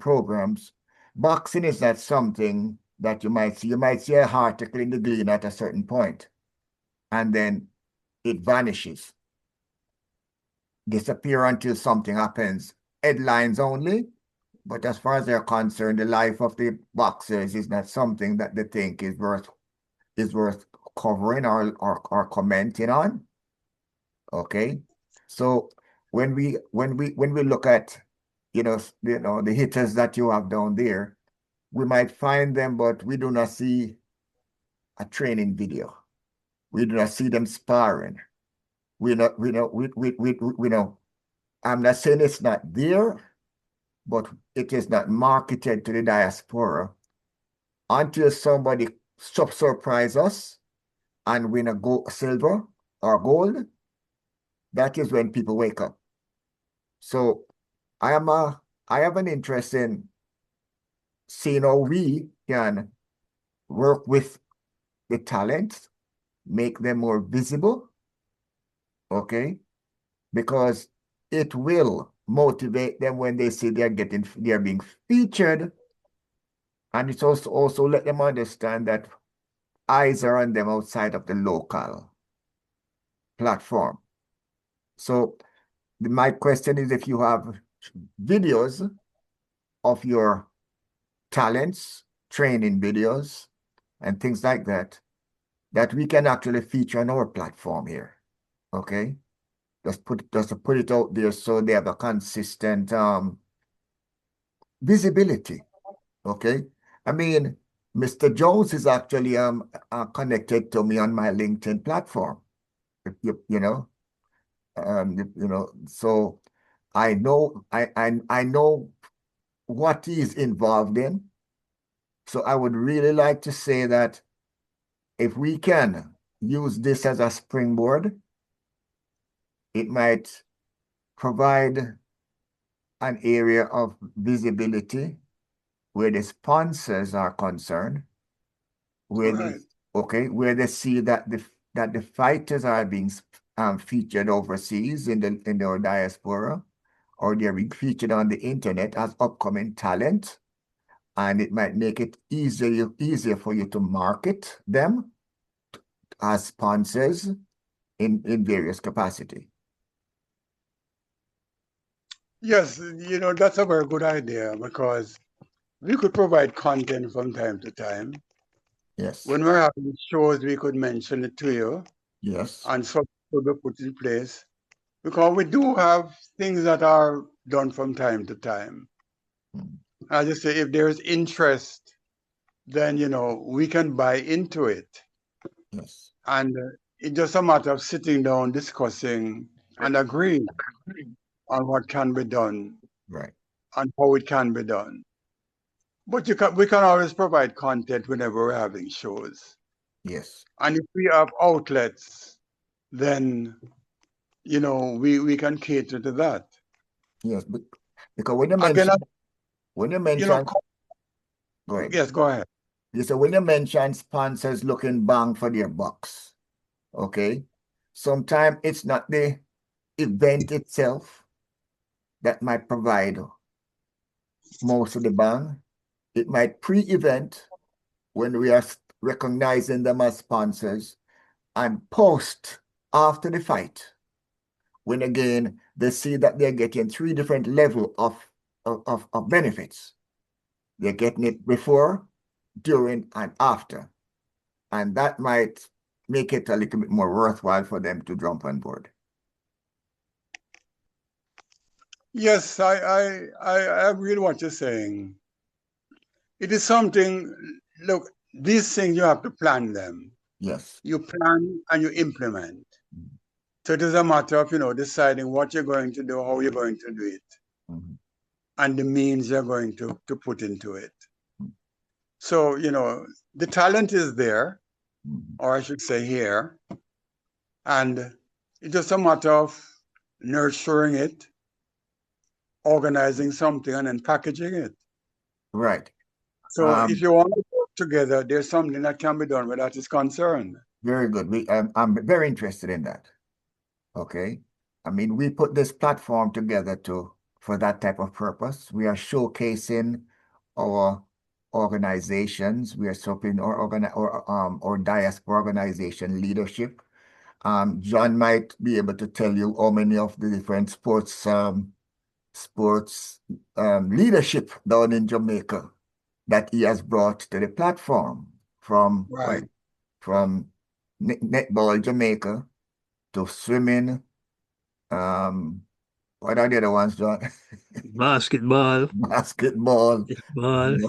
programs, boxing is not something that you might see. You might see an article in the Gleaner at a certain point, and then it vanishes, disappear until something happens. Headlines only, but as far as they're concerned, the life of the boxers is not something that they think is worth covering or commenting on. Okay, so when we look at the hitters that you have down there, we might find them, but we do not see a training video. We do not see them sparring. We know. I'm not saying it's not there, but it is not marketed to the diaspora until somebody surprise us and win a gold, silver or gold. That is when people wake up. So I have an interest in seeing how we can work with the talents, make them more visible, okay? Because it will motivate them when they see they're being featured, and it's also let them understand that eyes are on them outside of the local platform. So my question is, if you have videos of your talents, training videos, and things like that, that we can actually feature on our platform here. Okay? Just to put it out there so they have a consistent visibility. Okay? I mean, Mr. Jones is actually connected to me on my LinkedIn platform. So I know what he is involved in. So I would really like to say that if we can use this as a springboard, it might provide an area of visibility where the sponsors are concerned, where Right. where they see that the fighters are being featured overseas in their diaspora, or they're being featured on the internet as upcoming talent, and it might make it easier for you to market them as sponsors in various capacity. Yes, that's a very good idea because we could provide content from time to time. Yes. When we're having shows, we could mention it to you, Yes. and so could be put in place. because we do have things that are done from time to time. I just say if there's interest, then we can buy into it. Yes. And it's just a matter of sitting down, discussing, and agreeing on what can be done Right. and how it can be done. But we can always provide content whenever we're having shows. Yes. And if we have outlets, then we can cater to that. Yes. Because when you Again, mention, go ahead. yes, go ahead. You say when you mention sponsors looking bang for their bucks, okay? Sometimes it's not the event itself that might provide most of the bang. It might pre-event when we are recognizing them as sponsors, and post after the fight, when again they see that they're getting 3 different levels of benefits. They're getting it before, during, and after. And that might make it a little bit more worthwhile for them to jump on board. Yes, I agree with what you're saying. It is something, look, these things you have to plan them. Yes. You plan and you implement. So it is a matter of, deciding what you're going to do, how you're going to do it, and the means you're going to put into it. So, the talent is there, or I should say here, and it's just a matter of nurturing it, organizing something, and then packaging it. Right. So if you want to work together, there's something that can be done where that is concerned. Very good. I'm very interested in that. Okay. I mean, we put this platform together for that type of purpose. We are showcasing our organizations. We are showing our diaspora organization leadership. John might be able to tell you how many of the different sports leadership down in Jamaica that he has brought to the platform, from netball Jamaica to swimming. What are the other ones, John? Basketball. Basketball.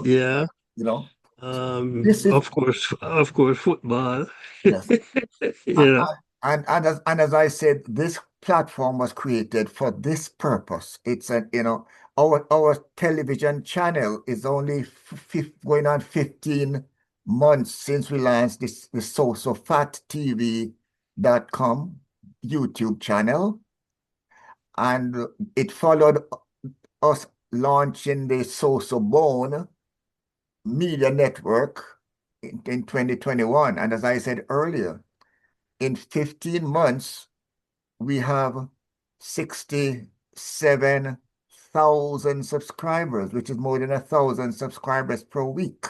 Yeah. This is, of course, football. yes. Yeah. And as I said, this platform was created for this purpose. It's our television channel is only going on 15 months since we launched the SosoFatTV.com YouTube channel. And it followed us launching the SosoBone media network in 2021. And as I said earlier, in 15 months, we have 67,000 subscribers, which is more than 1,000 subscribers per week.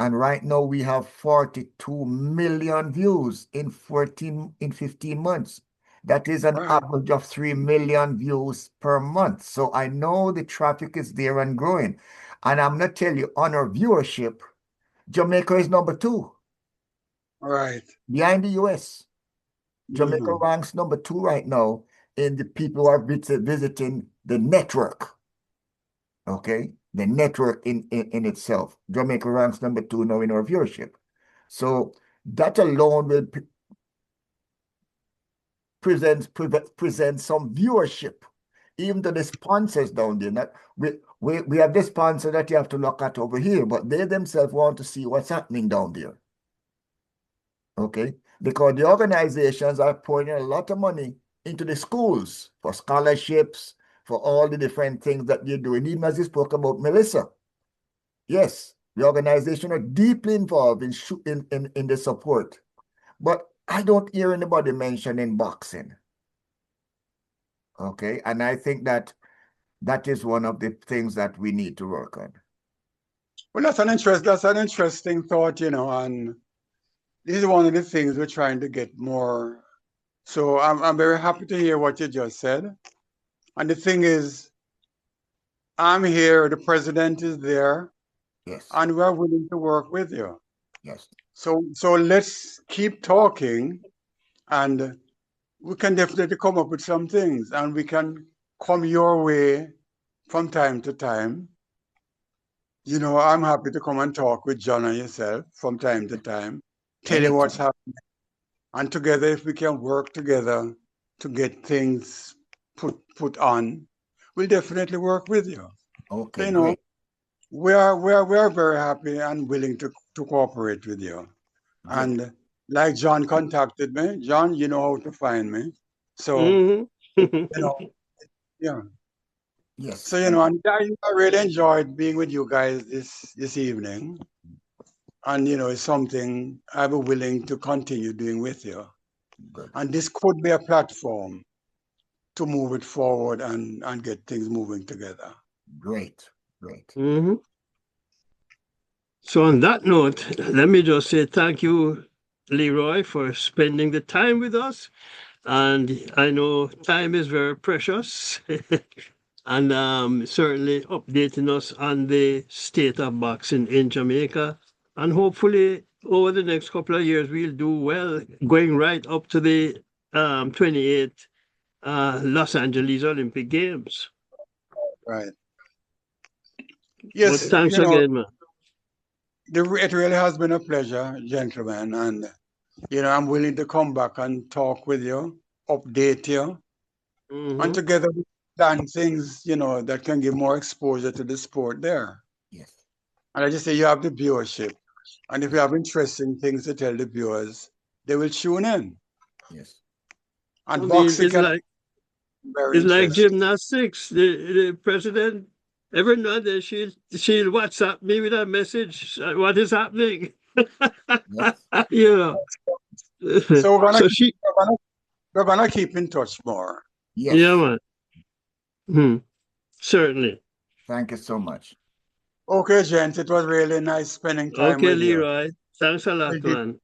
And right now we have 42 million views in 15 months. That is an average of 3 million views per month. So I know the traffic is there and growing. And I'm going to tell you, on our viewership, Jamaica is number 2. Right. Behind the US. Jamaica ranks number 2 right now in the people who are visiting the network. Okay? The network in itself. Jamaica ranks number 2 now in our viewership. So that alone will present some viewership, even to the sponsors down there. We have the sponsor that you have to look at over here, but they themselves want to see what's happening down there. Okay? Because the organizations are pouring a lot of money into the schools for scholarships, for all the different things that you're doing. Even as you spoke about Melissa. Yes, the organization are deeply involved in the support. But I don't hear anybody mentioning boxing. Okay, and I think that is one of the things that we need to work on. Well, that's an interesting thought, and this is one of the things we're trying to get more. So I'm very happy to hear what you just said. And the thing is, I'm here, the president is there, yes, and we're willing to work with you. Yes. So let's keep talking, and we can definitely come up with some things, and we can come your way from time to time. I'm happy to come and talk with John and yourself from time to time, tell you what's Anytime. happening. And together, if we can work together to get things put on, we'll definitely work with you. Okay, So, great. we are very happy and willing to cooperate with you. Good. And like John contacted me, John, you know how to find me. So, yeah. Yes. So, and I really enjoyed being with you guys this evening. And, it's something I'll be willing to continue doing with you. Good. And this could be a platform to move it forward and get things moving together. Great. Great. So on that note, let me just say thank you, Leroy, for spending the time with us. And I know time is very precious. And certainly updating us on the state of boxing in Jamaica. And hopefully over the next couple of years, we'll do well, going right up to the 28th Los Angeles Olympic Games. Right. But Yes, thanks again, man. it really has been a pleasure, gentlemen. And, I'm willing to come back and talk with you, update you, and together we plan things, that can give more exposure to the sport there. Yes. And I just say you have the viewership. And if you have interesting things to tell the viewers, they will tune in. Yes. And I mean, boxing it's can like be very it's like interesting. gymnastics. The president every now and then she'll WhatsApp me with a message. What is happening? Yes. You know. So So she, we're gonna keep in touch more. yeah, Yes. man. Certainly. Thank you so much. Okay, gents, it was really nice spending time Okay, with you. Leroy. Thanks a lot, We'll be man.